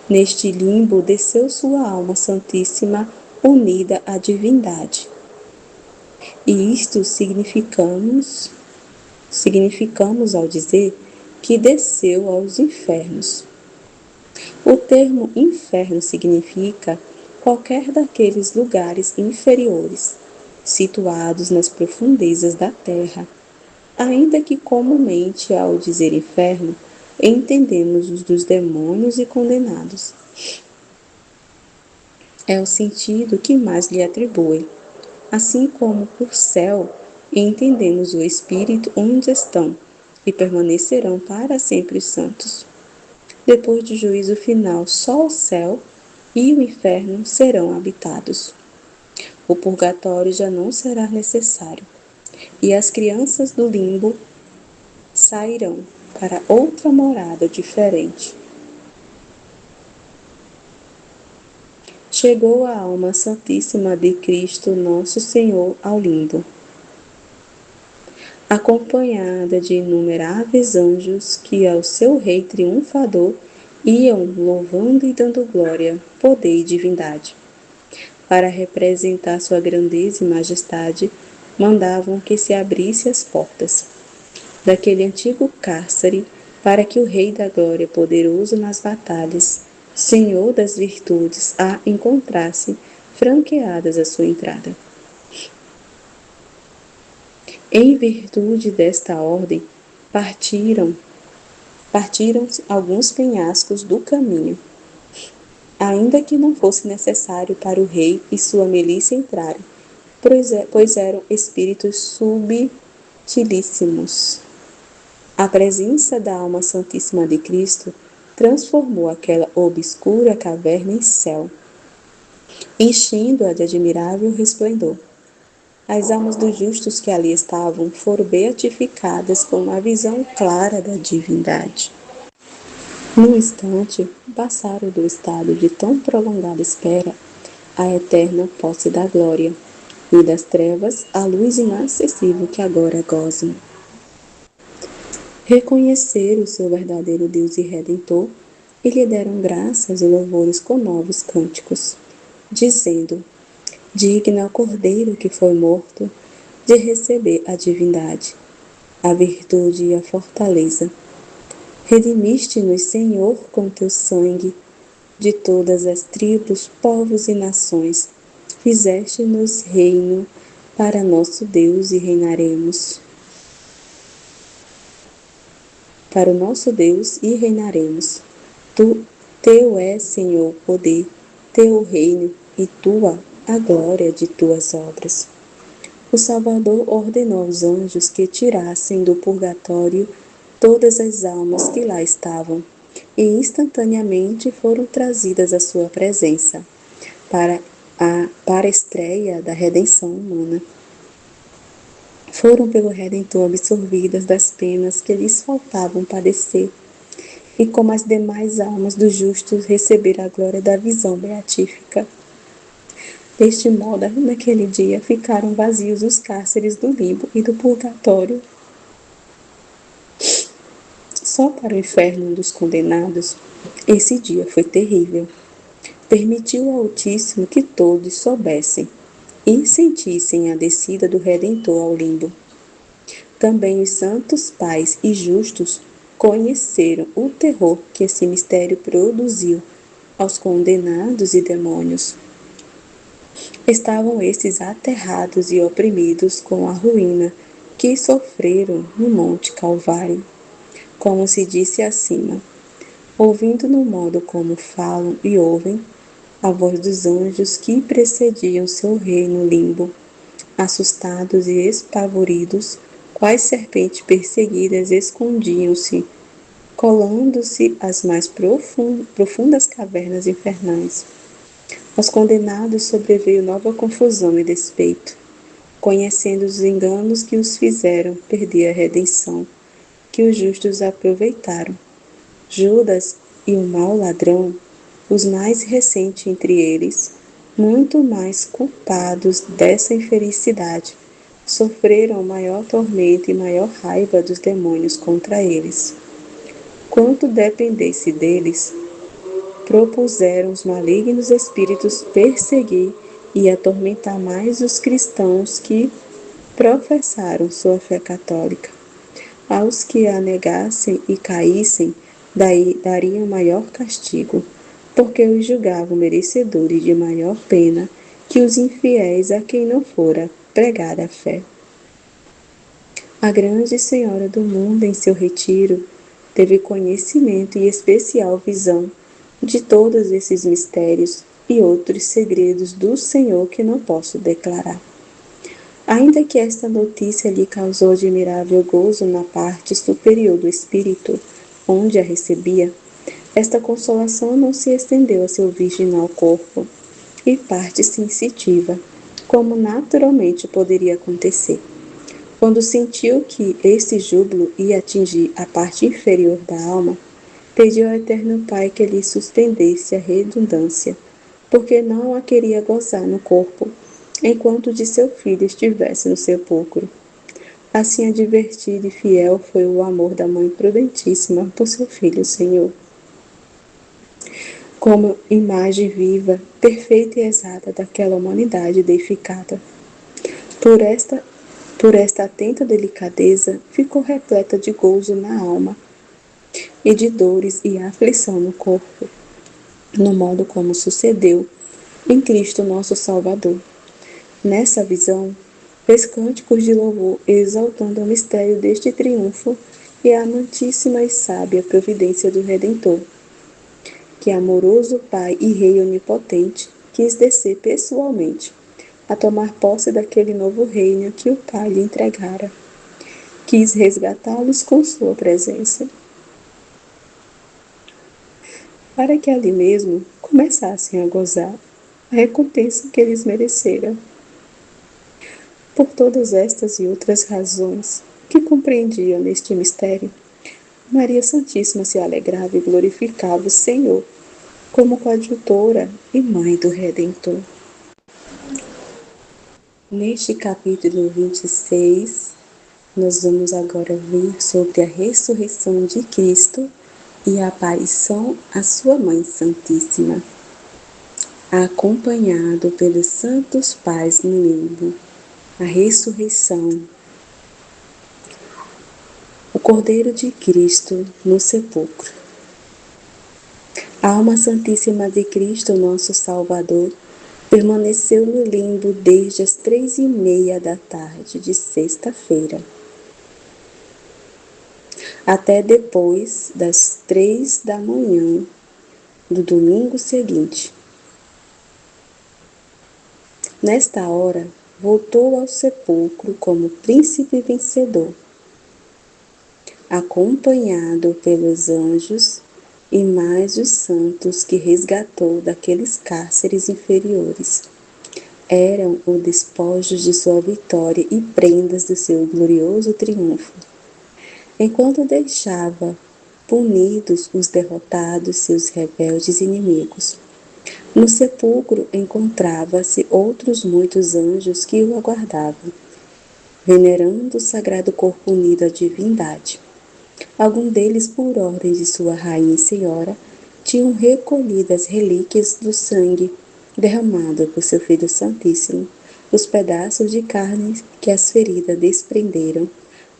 Neste limbo desceu sua alma santíssima unida à divindade. E isto significamos ao dizer que desceu aos infernos. O termo inferno significa qualquer daqueles lugares inferiores, situados nas profundezas da terra, ainda que comumente, ao dizer inferno, entendemos os dos demônios e condenados. É o sentido que mais lhe atribuem, assim como por céu entendemos o espírito onde estão e permanecerão para sempre os santos. Depois do juízo final, só o céu e o inferno serão habitados. O purgatório já não será necessário, e as crianças do limbo sairão para outra morada diferente. Chegou a alma santíssima de Cristo Nosso Senhor ao limbo, acompanhada de inumeráveis anjos que ao seu rei triunfador iam louvando e dando glória, poder e divindade. Para representar sua grandeza e majestade, mandavam que se abrisse as portas daquele antigo cárcere para que o Rei da Glória, poderoso nas batalhas, Senhor das virtudes, a encontrasse franqueadas a sua entrada. Em virtude desta ordem, partiram alguns penhascos do caminho, ainda que não fosse necessário para o rei e sua milícia entrarem, pois eram espíritos subtilíssimos. A presença da alma santíssima de Cristo transformou aquela obscura caverna em céu, enchendo-a de admirável resplendor. As almas dos justos que ali estavam foram beatificadas com uma visão clara da divindade. Num instante, passaram do estado de tão prolongada espera à eterna posse da glória, e das trevas à luz inacessível que agora gozam. Reconheceram o seu verdadeiro Deus e Redentor e lhe deram graças e louvores com novos cânticos, dizendo: digno é o Cordeiro que foi morto de receber a divindade, a virtude e a fortaleza. Redimiste-nos, Senhor, com teu sangue, de todas as tribos, povos e nações. Fizeste-nos reino para nosso Deus e reinaremos. Para o nosso Deus e reinaremos. Teu é, Senhor, o poder, teu o reino e tua a glória de tuas obras. O Salvador ordenou aos anjos que tirassem do purgatório todas as almas que lá estavam, e instantaneamente foram trazidas à sua presença, para a estreia da redenção humana. Foram pelo Redentor absorvidas das penas que lhes faltavam padecer, e como as demais almas dos justos receberam a glória da visão beatífica. Deste modo, naquele dia, ficaram vazios os cárceres do limbo e do purgatório. Só para o inferno dos condenados, esse dia foi terrível. Permitiu ao Altíssimo que todos soubessem e sentissem a descida do Redentor ao limbo. Também os santos pais e justos conheceram o terror que esse mistério produziu aos condenados e demônios. Estavam estes aterrados e oprimidos com a ruína que sofreram no Monte Calvário. Como se disse acima, ouvindo no modo como falam e ouvem a voz dos anjos que precediam seu rei no limbo, assustados e espavoridos, quais serpentes perseguidas escondiam-se, colando-se às mais profundas cavernas infernais. Aos condenados sobreveio nova confusão e despeito, conhecendo os enganos que os fizeram perder a redenção, que os justos aproveitaram. Judas e o mau ladrão, os mais recentes entre eles, muito mais culpados dessa infelicidade, sofreram maior tormento e maior raiva dos demônios contra eles. Quanto dependesse deles, propuseram os malignos espíritos perseguir e atormentar mais os cristãos que professaram sua fé católica. Aos que a negassem e caíssem, daí dariam maior castigo, porque os julgavam merecedores de maior pena que os infiéis a quem não fora pregada a fé. A grande Senhora do mundo, em seu retiro, teve conhecimento e especial visão de todos esses mistérios e outros segredos do Senhor que não posso declarar. Ainda que esta notícia lhe causou admirável gozo na parte superior do espírito, onde a recebia, esta consolação não se estendeu a seu virginal corpo e parte sensitiva, como naturalmente poderia acontecer. Quando sentiu que este júbilo ia atingir a parte inferior da alma, pediu ao Eterno Pai que lhe suspendesse a redundância, porque não a queria gozar no corpo, enquanto de seu filho estivesse no sepulcro. Assim advertido e fiel foi o amor da Mãe Prudentíssima por seu Filho Senhor. Como imagem viva, perfeita e exata daquela humanidade deificada. Por esta atenta delicadeza, ficou repleta de gozo na alma e de dores e aflição no corpo, no modo como sucedeu em Cristo nosso Salvador. Nessa visão, fez cânticos de louvor exaltando o mistério deste triunfo e a amantíssima e sábia providência do Redentor, que amoroso Pai e Rei onipotente quis descer pessoalmente a tomar posse daquele novo reino que o Pai lhe entregara. Quis resgatá-los com sua presença, para que ali mesmo começassem a gozar a recompensa que eles mereceram. Por todas estas e outras razões que compreendiam neste mistério, Maria Santíssima se alegrava e glorificava o Senhor como coadjutora e mãe do Redentor. Neste capítulo 26, nós vamos agora ver sobre a ressurreição de Cristo e a aparição à sua Mãe Santíssima, acompanhado pelos santos pais no limbo. A ressurreição. O Cordeiro de Cristo no sepulcro. A alma santíssima de Cristo, nosso Salvador, permaneceu no limbo desde as 3:30 da tarde de sexta-feira, até depois das 3 da manhã do domingo seguinte. Nesta hora, voltou ao sepulcro como príncipe vencedor, acompanhado pelos anjos e mais os santos que resgatou daqueles cárceres inferiores. Eram os despojos de sua vitória e prendas do seu glorioso triunfo. Enquanto deixava punidos os derrotados seus rebeldes inimigos, no sepulcro encontrava-se outros muitos anjos que o aguardavam, venerando o sagrado corpo unido à divindade. Alguns deles, por ordem de sua Rainha e Senhora, tinham recolhido as relíquias do sangue derramado por seu Filho Santíssimo, os pedaços de carne que as feridas desprenderam,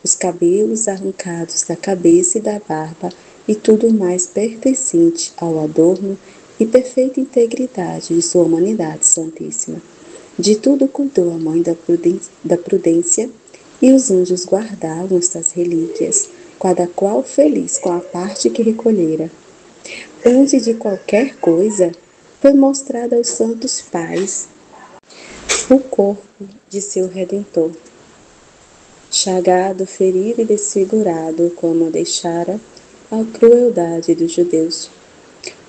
os cabelos arrancados da cabeça e da barba e tudo mais pertencente ao adorno e perfeita integridade de sua humanidade santíssima. De tudo cuidou a Mãe da Prudência, e os anjos guardavam estas relíquias, cada qual feliz com a parte que recolhera. Antes de qualquer coisa, foi mostrado aos santos pais o corpo de seu Redentor, chagado, ferido e desfigurado, como deixara a crueldade dos judeus.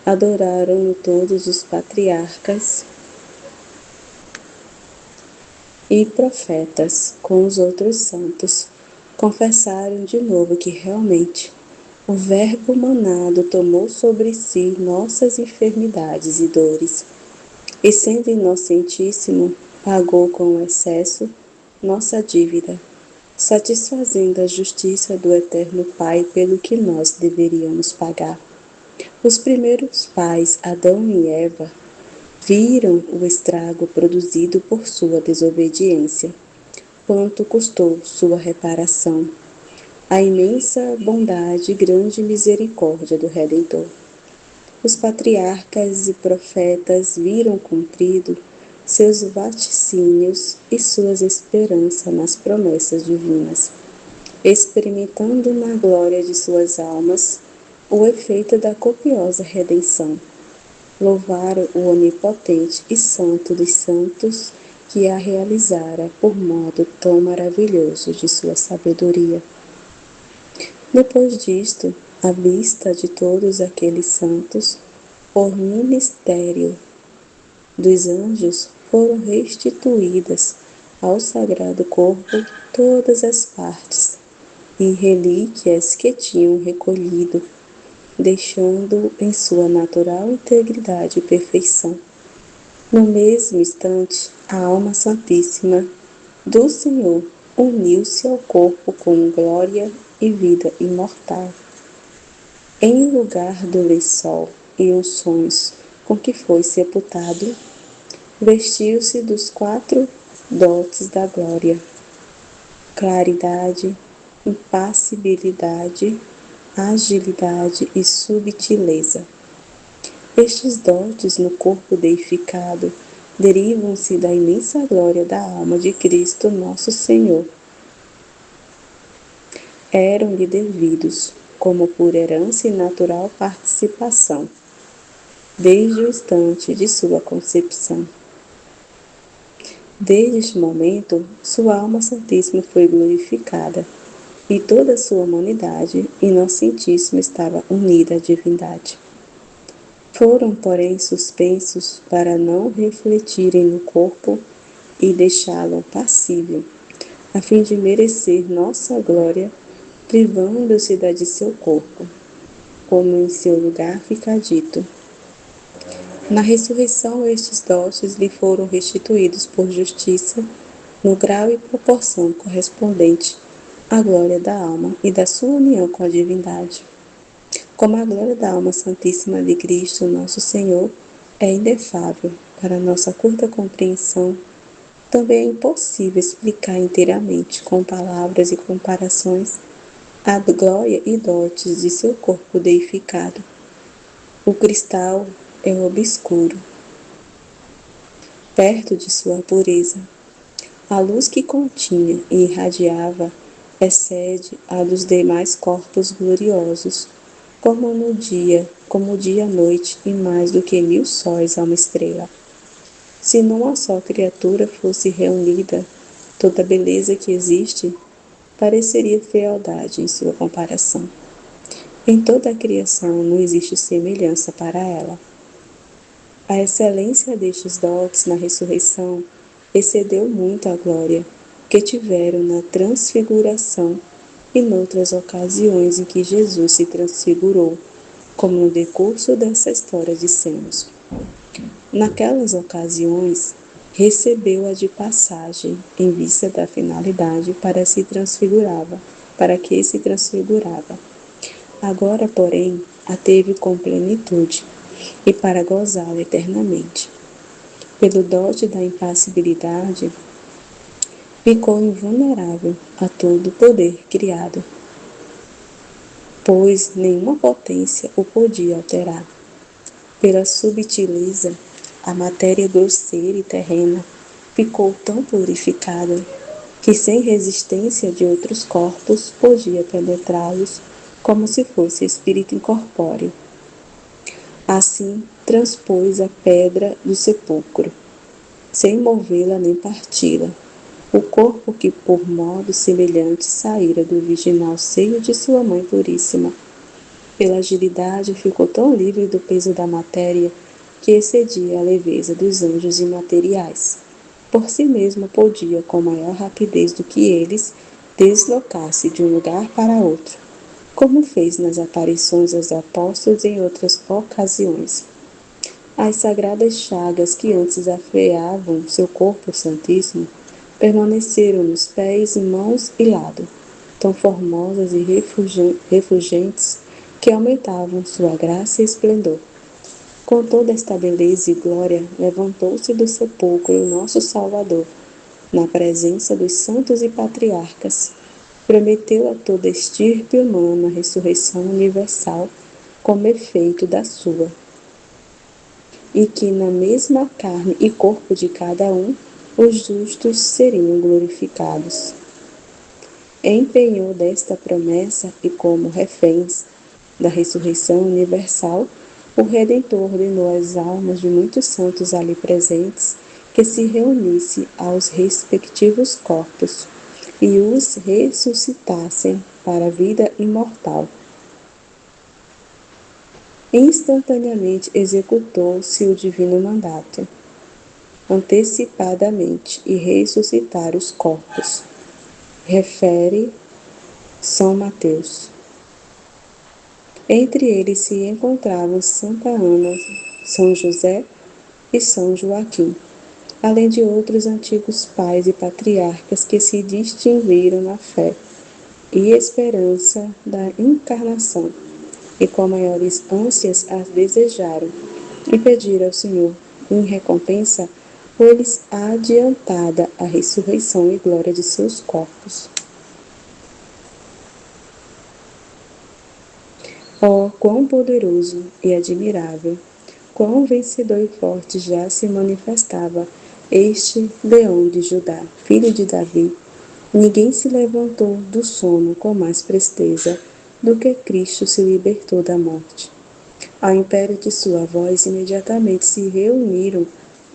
Adoraram-no todos os patriarcas e profetas com os outros santos. Confessaram de novo que realmente o Verbo manado tomou sobre si nossas enfermidades e dores. e sendo inocentíssimo, pagou com excesso nossa dívida, satisfazendo a justiça do Eterno Pai pelo que nós deveríamos pagar. Os primeiros pais, Adão e Eva, viram o estrago produzido por sua desobediência. Quanto custou sua reparação? A imensa bondade e grande misericórdia do Redentor. Os patriarcas e profetas viram cumprido seus vaticínios e suas esperanças nas promessas divinas, experimentando na glória de suas almas o efeito da copiosa redenção. Louvaram o onipotente e santo dos santos que a realizara por modo tão maravilhoso de sua sabedoria. Depois disto, à vista de todos aqueles santos, por ministério dos anjos, foram restituídas ao sagrado corpo todas as partes e relíquias que tinham recolhido, deixando-o em sua natural integridade e perfeição. No mesmo instante, a alma santíssima do Senhor uniu-se ao corpo com glória e vida imortal. Em lugar do lençol e unções com que foi sepultado, vestiu-se dos 4 dotes da glória: claridade, impassibilidade, agilidade e subtileza. Estes dotes no corpo deificado derivam-se da imensa glória da alma de Cristo nosso Senhor. Eram-lhe devidos, como por herança e natural participação, desde o instante de sua concepção. Desde este momento, sua alma santíssima foi glorificada, e toda a sua humanidade inocentíssima estava unida à divindade. Foram, porém, suspensos para não refletirem no corpo e deixá-lo passível, a fim de merecer nossa glória, privando-se da de seu corpo, como em seu lugar fica dito. Na ressurreição, estes dotes lhe foram restituídos por justiça, no grau e proporção correspondente à glória da alma e da sua união com a divindade. Como a glória da alma santíssima de Cristo, nosso Senhor, é inefável para nossa curta compreensão, também é impossível explicar inteiramente, com palavras e comparações, a glória e dotes de seu corpo deificado. O cristal é obscuro, perto de sua pureza. A luz que continha e irradiava excede a dos demais corpos gloriosos, como o dia à noite, e mais do que 1000 sóis a uma estrela. Se numa só criatura fosse reunida toda a beleza que existe, pareceria fealdade em sua comparação. Em toda a criação não existe semelhança para ela. A excelência destes dotes na ressurreição excedeu muito a glória que tiveram na transfiguração e noutras ocasiões em que Jesus se transfigurou, como no decurso dessa história dissemos. Naquelas ocasiões, recebeu-a de passagem, em vista da finalidade para que se transfigurava. Agora, porém, a teve com plenitude, e para gozá-la eternamente. Pelo dote da impassibilidade, ficou invulnerável a todo poder criado, pois nenhuma potência o podia alterar. Pela subtileza, a matéria grosseira e terrena ficou tão purificada que sem resistência de outros corpos podia penetrá-los como se fosse espírito incorpóreo. Assim, transpôs a pedra do sepulcro, sem movê-la nem parti-la, o corpo que por modo semelhante saíra do virginal seio de sua mãe puríssima. Pela agilidade ficou tão livre do peso da matéria que excedia a leveza dos anjos imateriais. Por si mesmo podia, com maior rapidez do que eles, deslocar-se de um lugar para outro, como fez nas aparições aos apóstolos em outras ocasiões. As sagradas chagas que antes afeavam seu corpo santíssimo permaneceram nos pés, mãos e lado, tão formosas e refulgentes que aumentavam sua graça e esplendor. Com toda esta beleza e glória, levantou-se do sepulcro o nosso Salvador, na presença dos santos e patriarcas. Prometeu a toda estirpe humana a ressurreição universal como efeito da sua, e que na mesma carne e corpo de cada um, os justos seriam glorificados. Empenhou desta promessa e como reféns da ressurreição universal, o Redentor ordenou às almas de muitos santos ali presentes que se reunissem aos respectivos corpos e os ressuscitassem para a vida imortal. Instantaneamente executou-se o divino mandato, antecipadamente, e ressuscitar os corpos. Refere São Mateus. Entre eles se encontravam Santa Ana, São José e São Joaquim, além de outros antigos pais e patriarcas que se distinguiram na fé e esperança da encarnação, e com maiores ânsias as desejaram, e pediram ao Senhor, em recompensa, por-lhes adiantada a ressurreição e glória de seus corpos. Oh, quão poderoso e admirável, quão vencedor e forte já se manifestava este leão de Judá, filho de Davi. Ninguém se levantou do sono com mais presteza do que Cristo se libertou da morte. Ao império de sua voz, imediatamente se reuniram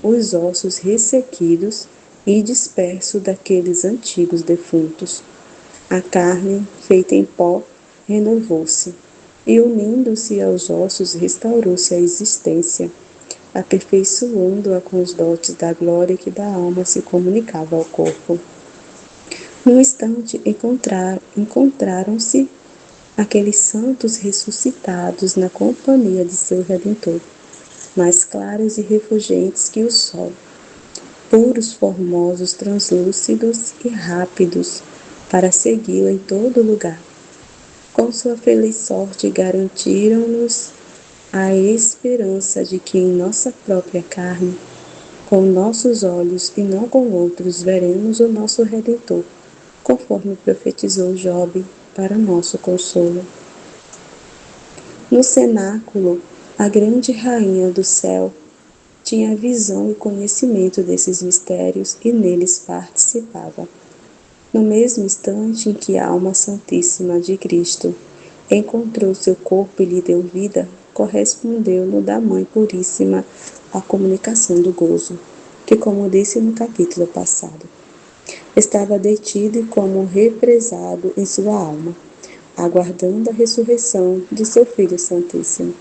os ossos ressequidos e dispersos daqueles antigos defuntos. A carne, feita em pó, renovou-se, e unindo-se aos ossos, restaurou-se a existência, aperfeiçoando-a com os dotes da glória que da alma se comunicava ao corpo. Num instante encontraram-se aqueles santos ressuscitados na companhia de seu Redentor, mais claros e refulgentes que o sol, puros, formosos, translúcidos e rápidos para segui-lo em todo lugar. Com sua feliz sorte garantiram-nos a esperança de que em nossa própria carne, com nossos olhos e não com outros, veremos o nosso Redentor, conforme profetizou Jobe para nosso consolo. No cenáculo, a grande rainha do céu tinha visão e conhecimento desses mistérios e neles participava. No mesmo instante em que a alma santíssima de Cristo encontrou seu corpo e lhe deu vida, correspondeu-no da Mãe Puríssima a comunicação do gozo, que, como disse no capítulo passado, estava detido e como represado em sua alma, aguardando a ressurreição de seu Filho Santíssimo.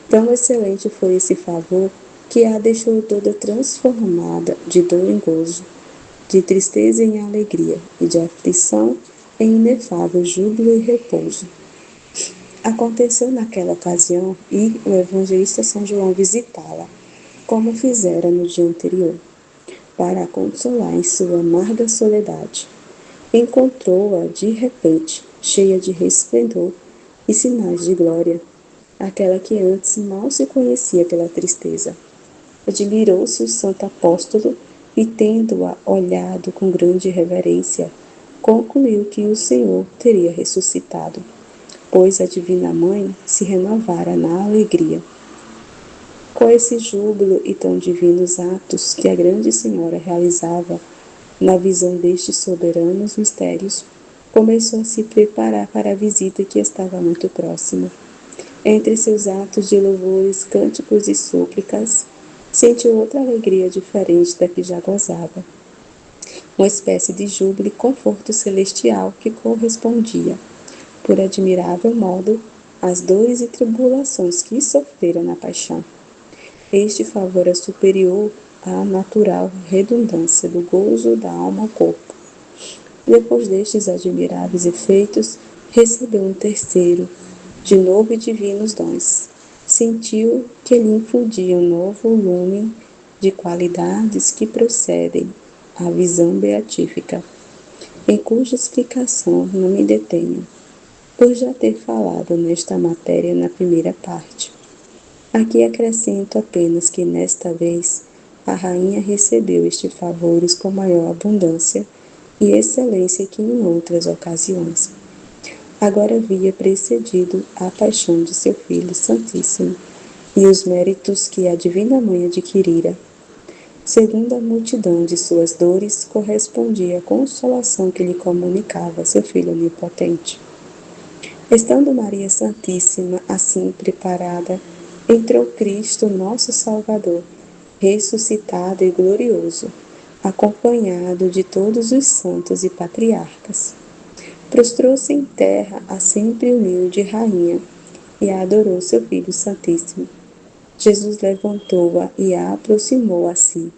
Tão excelente foi esse favor que a deixou toda transformada de dor em gozo, de tristeza em alegria e de aflição em inefável júbilo e repouso. Aconteceu naquela ocasião ir o evangelista São João visitá-la, como fizera no dia anterior, para a consolar em sua amarga soledade. Encontrou-a de repente, cheia de resplendor e sinais de glória, aquela que antes mal se conhecia pela tristeza. Admirou-se o santo apóstolo e, tendo-a olhado com grande reverência, concluiu que o Senhor teria ressuscitado, pois a Divina Mãe se renovara na alegria. Com esse júbilo e tão divinos atos que a grande Senhora realizava na visão destes soberanos mistérios, começou a se preparar para a visita que estava muito próxima. Entre seus atos de louvores, cânticos e súplicas, sentiu outra alegria diferente da que já gozava. Uma espécie de júbilo e conforto celestial que correspondia, por admirável modo, às dores e tribulações que sofrera na paixão. Este favor é superior à natural redundância do gozo da alma ao corpo. Depois destes admiráveis efeitos, recebeu um terceiro, de novo e divinos dons. sentiu que lhe infundia um novo lume de qualidades que procedem à visão beatífica, em cuja explicação não me detenho, por já ter falado nesta matéria na primeira parte. Aqui acrescento apenas que nesta vez a rainha recebeu estes favores com maior abundância e excelência que em outras ocasiões. Agora havia precedido a paixão de seu Filho Santíssimo e os méritos que a Divina Mãe adquirira. Segundo a multidão de suas dores, correspondia a consolação que lhe comunicava seu Filho Onipotente. Estando Maria Santíssima assim preparada, entrou Cristo, nosso Salvador, ressuscitado e glorioso, acompanhado de todos os santos e patriarcas. Prostrou-se em terra a sempre humilde rainha e adorou seu Filho Santíssimo. Jesus levantou-a e a aproximou a si.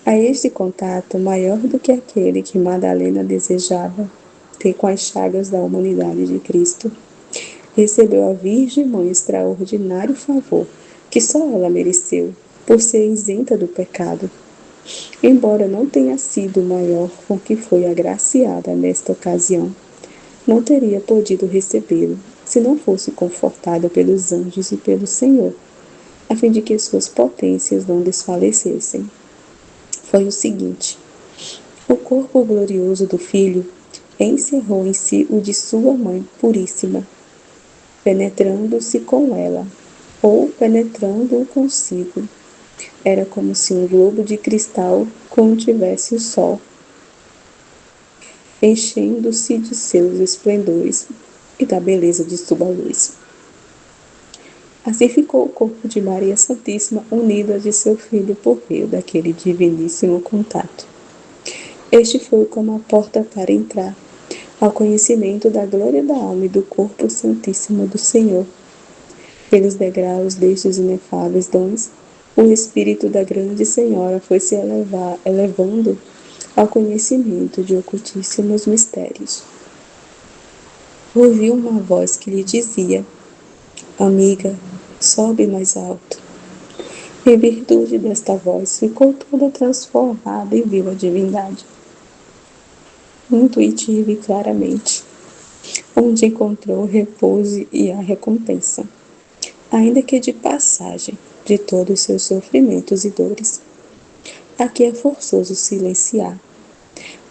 A este contato, maior do que aquele que Madalena desejava ter com as chagas da humanidade de Cristo, recebeu a Virgem Mãe extraordinário favor que só ela mereceu, por ser isenta do pecado. Embora não tenha sido o maior com que foi agraciada nesta ocasião, não teria podido recebê-lo se não fosse confortada pelos anjos e pelo Senhor, a fim de que suas potências não desfalecessem. Foi o seguinte: o corpo glorioso do Filho encerrou em si o de sua Mãe Puríssima, penetrando-se com ela, ou penetrando-o consigo. Era como se um globo de cristal contivesse o sol, enchendo-se de seus esplendores e da beleza de sua luz. Assim ficou o corpo de Maria Santíssima unido a de seu Filho por meio daquele diviníssimo contato. Este foi como a porta para entrar ao conhecimento da glória da alma e do corpo santíssimo do Senhor. Pelos degraus destes inefáveis dons, o espírito da grande Senhora foi se elevando ao conhecimento de ocultíssimos mistérios. Ouviu uma voz que lhe dizia: amiga, sobe mais alto. Em virtude desta voz, ficou toda transformada e viu a divindade, intuitiva e claramente, onde encontrou o repouso e a recompensa, ainda que de passagem, de todos os seus sofrimentos e dores. Aqui é forçoso silenciar.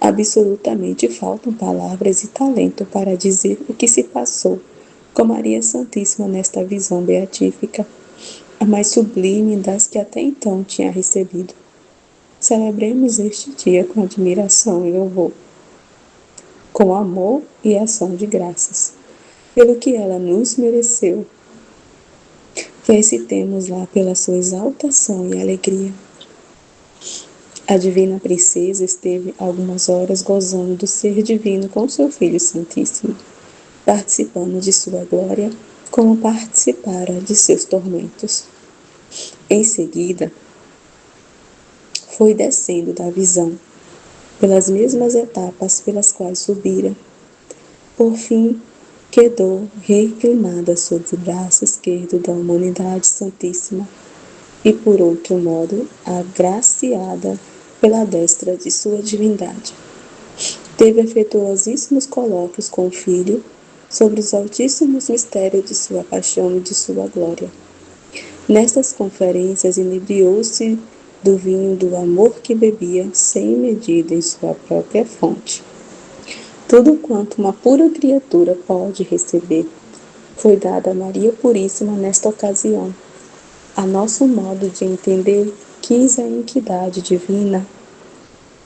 Absolutamente faltam palavras e talento para dizer o que se passou com Maria Santíssima nesta visão beatífica, a mais sublime das que até então tinha recebido. Celebremos este dia com admiração e louvor, com amor e ação de graças, pelo que ela nos mereceu. Felicitemos lá pela sua exaltação e alegria. A divina princesa esteve algumas horas gozando do ser divino com seu Filho Santíssimo, participando de sua glória, como participara de seus tormentos. Em seguida, foi descendo da visão, pelas mesmas etapas pelas quais subira. Por fim, quedou reclinada sobre o braço esquerdo da humanidade santíssima e, por outro modo, agraciada pela destra de sua divindade. Teve afetuosíssimos colóquios com o Filho sobre os altíssimos mistérios de sua paixão e de sua glória. Nestas conferências inebriou-se do vinho do amor que bebia sem medida em sua própria fonte. Tudo quanto uma pura criatura pode receber foi dado a Maria Puríssima nesta ocasião. A nosso modo de entender, quis a equidade divina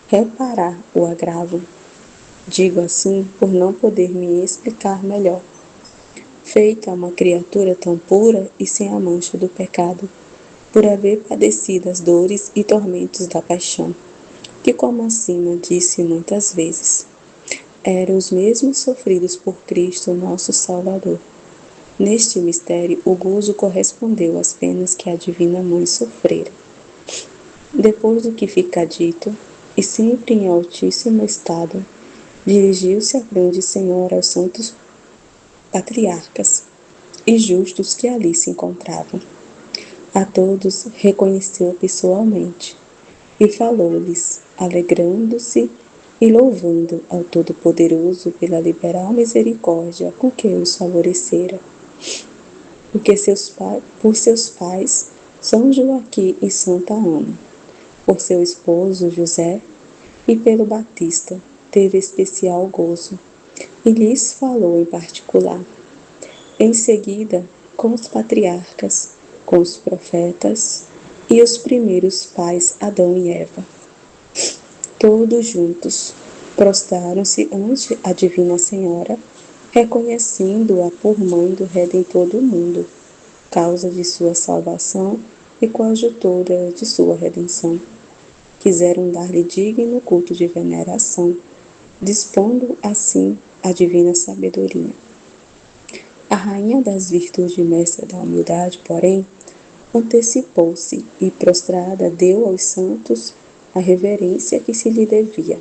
reparar o agravo. Digo assim por não poder me explicar melhor. Feita uma criatura tão pura e sem a mancha do pecado, por haver padecido as dores e tormentos da paixão, que, como acima disse muitas vezes, eram os mesmos sofridos por Cristo, nosso Salvador. Neste mistério, o gozo correspondeu às penas que a Divina Mãe sofrera. Depois do que fica dito, e sempre em altíssimo estado, dirigiu-se a grande Senhora aos santos patriarcas, e justos que ali se encontravam. A todos reconheceu pessoalmente e falou-lhes, alegrando-se e louvando ao Todo-Poderoso pela liberal misericórdia com que os favorecera. Por seus pais, São Joaquim e Santa Ana, por seu esposo José e pelo Batista, teve especial gozo, e lhes falou em particular. Em seguida, com os patriarcas, com os profetas e os primeiros pais Adão e Eva. Todos juntos prostraram-se ante a Divina Senhora, reconhecendo-a por mãe do Redentor do mundo, causa de sua salvação e coadjutora de sua redenção. Quiseram dar-lhe digno culto de veneração, dispondo assim a divina sabedoria. A rainha das virtudes e mestra da humildade, porém, antecipou-se e, prostrada, deu aos santos a reverência que se lhe devia.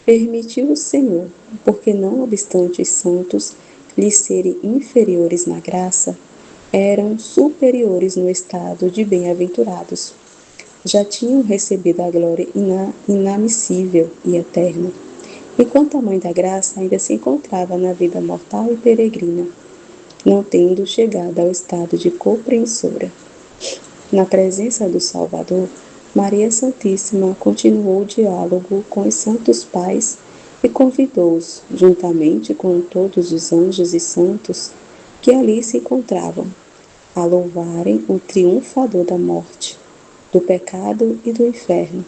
Permitiu o Senhor, porque não obstante os santos lhes serem inferiores na graça, eram superiores no estado de bem-aventurados. Já tinham recebido a glória inamissível e eterna, enquanto a Mãe da Graça ainda se encontrava na vida mortal e peregrina, não tendo chegado ao estado de compreensora. Na presença do Salvador, Maria Santíssima continuou o diálogo com os santos pais e convidou-os, juntamente com todos os anjos e santos que ali se encontravam, a louvarem o triunfador da morte, do pecado e do inferno.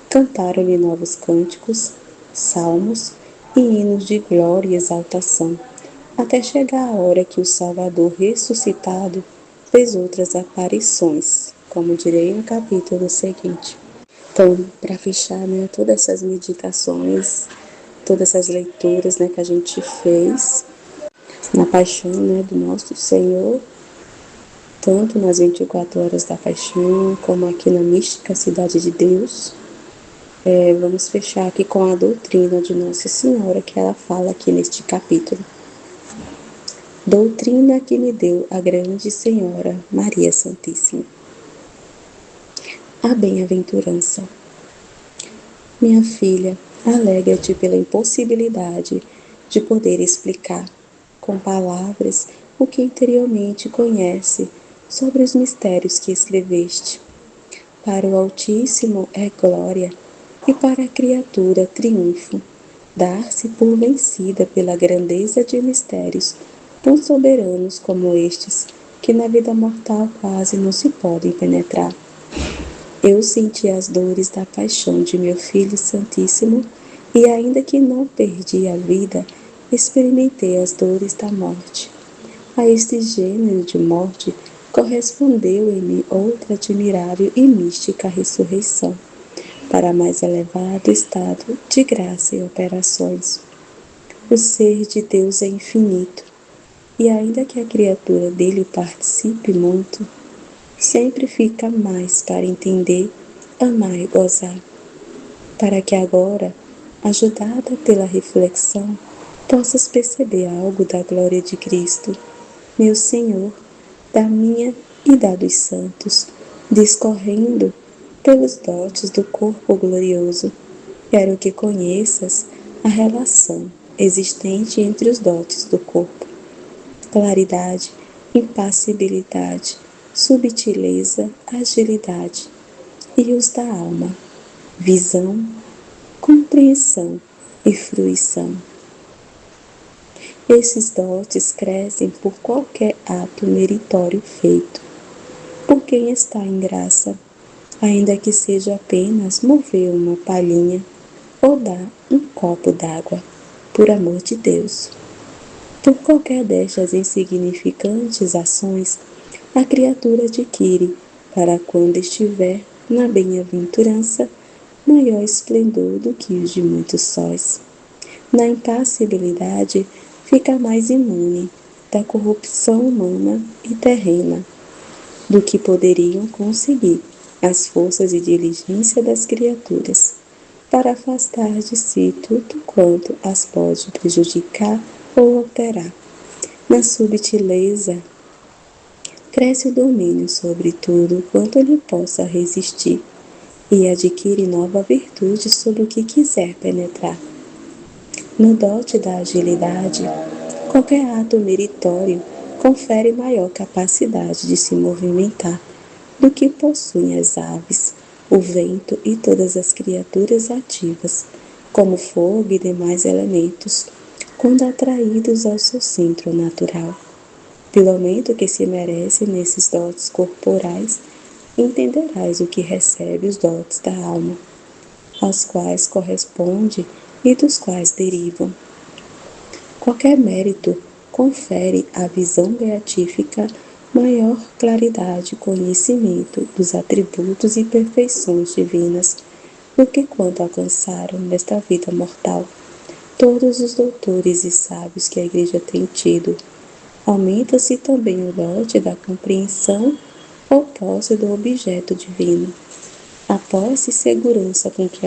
Cantaram-lhe novos cânticos, salmos e hinos de glória e exaltação, até chegar a hora que o Salvador ressuscitado fez outras aparições, como direi no capítulo seguinte. Então, para fechar, todas essas meditações, todas essas leituras, que a gente fez na paixão, do nosso Senhor, tanto nas 24 horas da paixão, como aqui na mística Cidade de Deus, vamos fechar aqui com a doutrina de Nossa Senhora, que ela fala aqui neste capítulo. Doutrina que me deu a grande Senhora Maria Santíssima. A bem-aventurança. Minha filha, alegra-te pela impossibilidade de poder explicar com palavras o que interiormente conhece sobre os mistérios que escreveste. Para o Altíssimo é glória e para a criatura triunfo, dar-se por vencida pela grandeza de mistérios tão soberanos como estes, que na vida mortal quase não se podem penetrar. Eu senti as dores da paixão de meu Filho Santíssimo e, ainda que não perdi a vida, experimentei as dores da morte. A este gênero de morte correspondeu em mim outra admirável e mística ressurreição, para mais elevado estado de graça e operações. O ser de Deus é infinito, e ainda que a criatura dele participe muito, sempre fica mais para entender, amar e gozar, para que agora, ajudada pela reflexão, possas perceber algo da glória de Cristo, meu Senhor, da minha e da dos santos, discorrendo pelos dotes do corpo glorioso. Quero que conheças a relação existente entre os dotes do corpo: claridade, impassibilidade, subtileza, agilidade, e os da alma: visão, compreensão e fruição. Esses dotes crescem por qualquer ato meritório feito, por quem está em graça, ainda que seja apenas mover uma palhinha ou dar um copo d'água, por amor de Deus. Por qualquer destas insignificantes ações, a criatura adquire, para quando estiver na bem-aventurança, maior esplendor do que os de muitos sóis. Na impassibilidade, fica mais imune da corrupção humana e terrena, do que poderiam conseguir as forças e diligência das criaturas, para afastar de si tudo quanto as pode prejudicar ou alterar. Na subtileza, cresce o domínio sobre tudo quanto lhe possa resistir, e adquire nova virtude sobre o que quiser penetrar. No dote da agilidade, qualquer ato meritório confere maior capacidade de se movimentar do que possuem as aves, o vento e todas as criaturas ativas, como fogo e demais elementos, quando atraídos ao seu centro natural. Pelo aumento que se merece nesses dotes corporais, entenderás o que recebe os dotes da alma, aos quais corresponde e dos quais derivam. Qualquer mérito confere à visão beatífica maior claridade e conhecimento dos atributos e perfeições divinas do que quando alcançaram nesta vida mortal todos os doutores e sábios que a Igreja tem tido. Aumenta-se também o dote da compreensão ou posse do objeto divino, a posse e segurança com que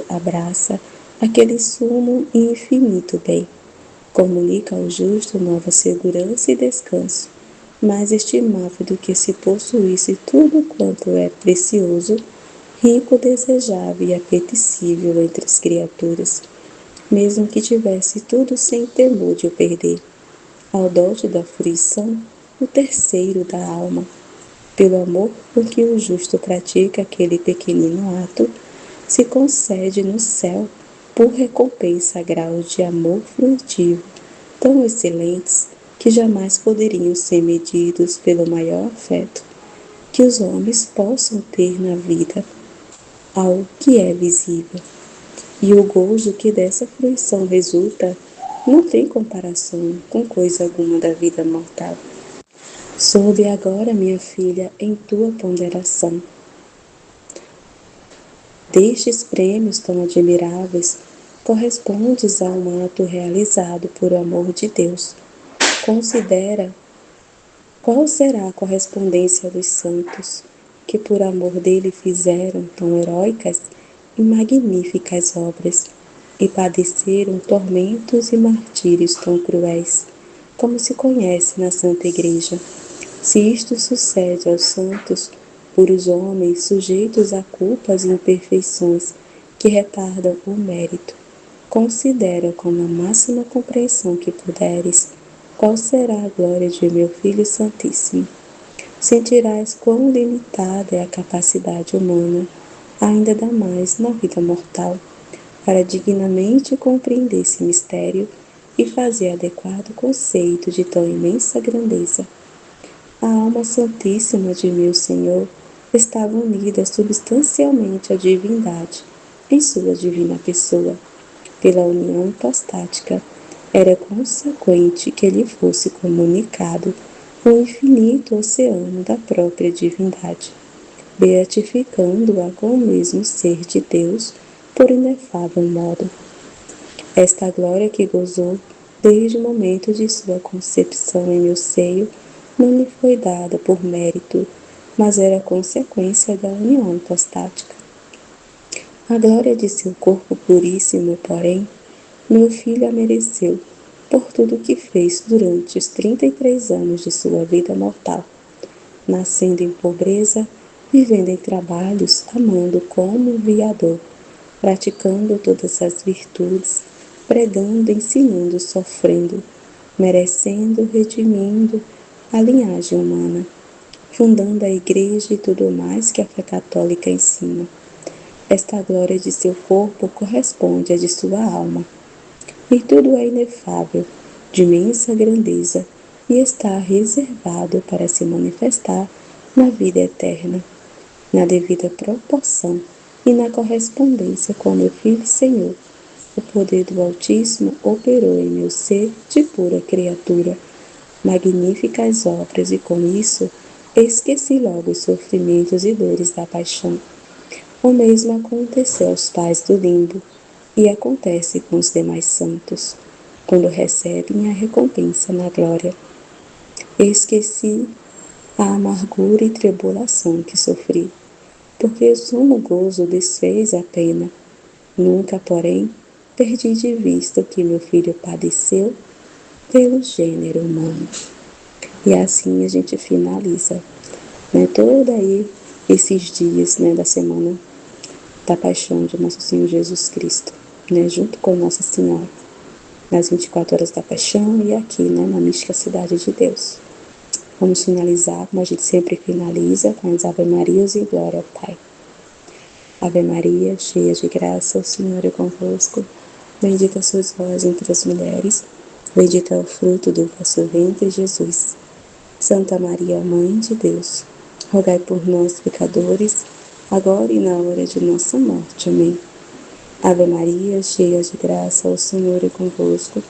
abraça aquele sumo e infinito bem. Comunica ao justo nova segurança e descanso, mais estimável do que se possuísse tudo quanto é precioso, rico, desejável e apetecível entre as criaturas, mesmo que tivesse tudo sem temor de o perder. Ao dote da fruição, o terceiro da alma, pelo amor com que o justo pratica aquele pequenino ato, se concede no céu por recompensa graus de amor fruitivo tão excelentes que jamais poderiam ser medidos pelo maior afeto que os homens possam ter na vida ao que é visível. E o gozo que dessa fruição resulta não tem comparação com coisa alguma da vida mortal. Soube agora, minha filha, em tua ponderação destes prêmios tão admiráveis, correspondes a um ato realizado por amor de Deus. Considera qual será a correspondência dos santos, que por amor dele fizeram tão heróicas e magníficas obras, e padeceram tormentos e martírios tão cruéis, como se conhece na Santa Igreja. Se isto sucede aos santos, puros homens sujeitos a culpas e imperfeições que retardam o mérito, considera com a máxima compreensão que puderes qual será a glória de meu Filho Santíssimo. Sentirás quão limitada é a capacidade humana, ainda dá mais na vida mortal, para dignamente compreender esse mistério e fazer adequado conceito de tão imensa grandeza. A alma santíssima de meu Senhor estava unida substancialmente à divindade, em sua divina pessoa. Pela união hipostática, era consequente que lhe fosse comunicado o infinito oceano da própria divindade, beatificando-a com o mesmo ser de Deus por inefável modo. Esta glória que gozou desde o momento de sua concepção em meu seio não lhe foi dada por mérito, mas era consequência da união hipostática. A glória de seu corpo puríssimo, porém, meu filho a mereceu por tudo o que fez durante os 33 anos de sua vida mortal, nascendo em pobreza, vivendo em trabalhos, amando como viador, praticando todas as virtudes, pregando, ensinando, sofrendo, merecendo, redimindo a linhagem humana, fundando a Igreja e tudo mais que a fé católica ensina. Esta glória de seu corpo corresponde à de sua alma. E tudo é inefável, de imensa grandeza, e está reservado para se manifestar na vida eterna, na devida proporção e na correspondência com meu Filho e Senhor. O poder do Altíssimo operou em meu ser de pura criatura magníficas obras, e com isso esqueci logo os sofrimentos e dores da paixão. O mesmo aconteceu aos pais do limbo, e acontece com os demais santos, quando recebem a recompensa na glória. Esqueci a amargura e tribulação que sofri, porque o sumo gozo desfez a pena. Nunca, porém, perdi de vista o que meu filho padeceu pelo gênero humano. E assim a gente finaliza, né, todo aí esses dias, né, da semana da paixão de Nosso Senhor Jesus Cristo, né, junto com Nossa Senhora, nas 24 horas da paixão e aqui, né, na mística Cidade de Deus. Vamos finalizar, como a gente sempre finaliza, com as Ave Marias e Glória ao Pai. Ave Maria, cheia de graça, o Senhor é convosco. Bendita sois vós entre as mulheres, bendito é o fruto do vosso ventre, Jesus. Santa Maria, Mãe de Deus, rogai por nós, pecadores, agora e na hora de nossa morte. Amém. Ave Maria, cheia de graça, o Senhor é convosco.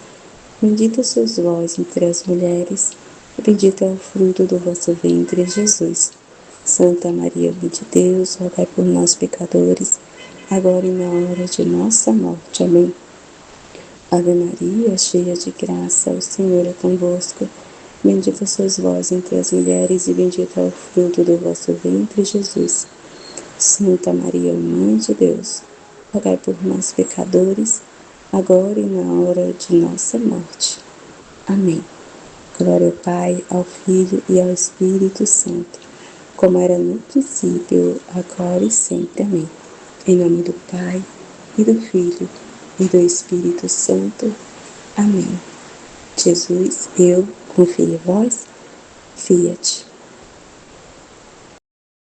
Bendita sois vós entre as mulheres, e bendito é o fruto do vosso ventre, Jesus. Santa Maria, Mãe de Deus, rogai por nós, pecadores, agora e na hora de nossa morte. Amém. Ave Maria, cheia de graça, o Senhor é convosco. Bendita sois vós entre as mulheres, e bendito é o fruto do vosso ventre, Jesus. Santa Maria, Mãe de Deus, rogai por nós, pecadores, agora e na hora de nossa morte. Amém. Glória ao Pai, ao Filho e ao Espírito Santo, como era no princípio, agora e sempre. Amém. Em nome do Pai, e do Filho, e do Espírito Santo. Amém. Jesus, eu confio em vós. Fiat.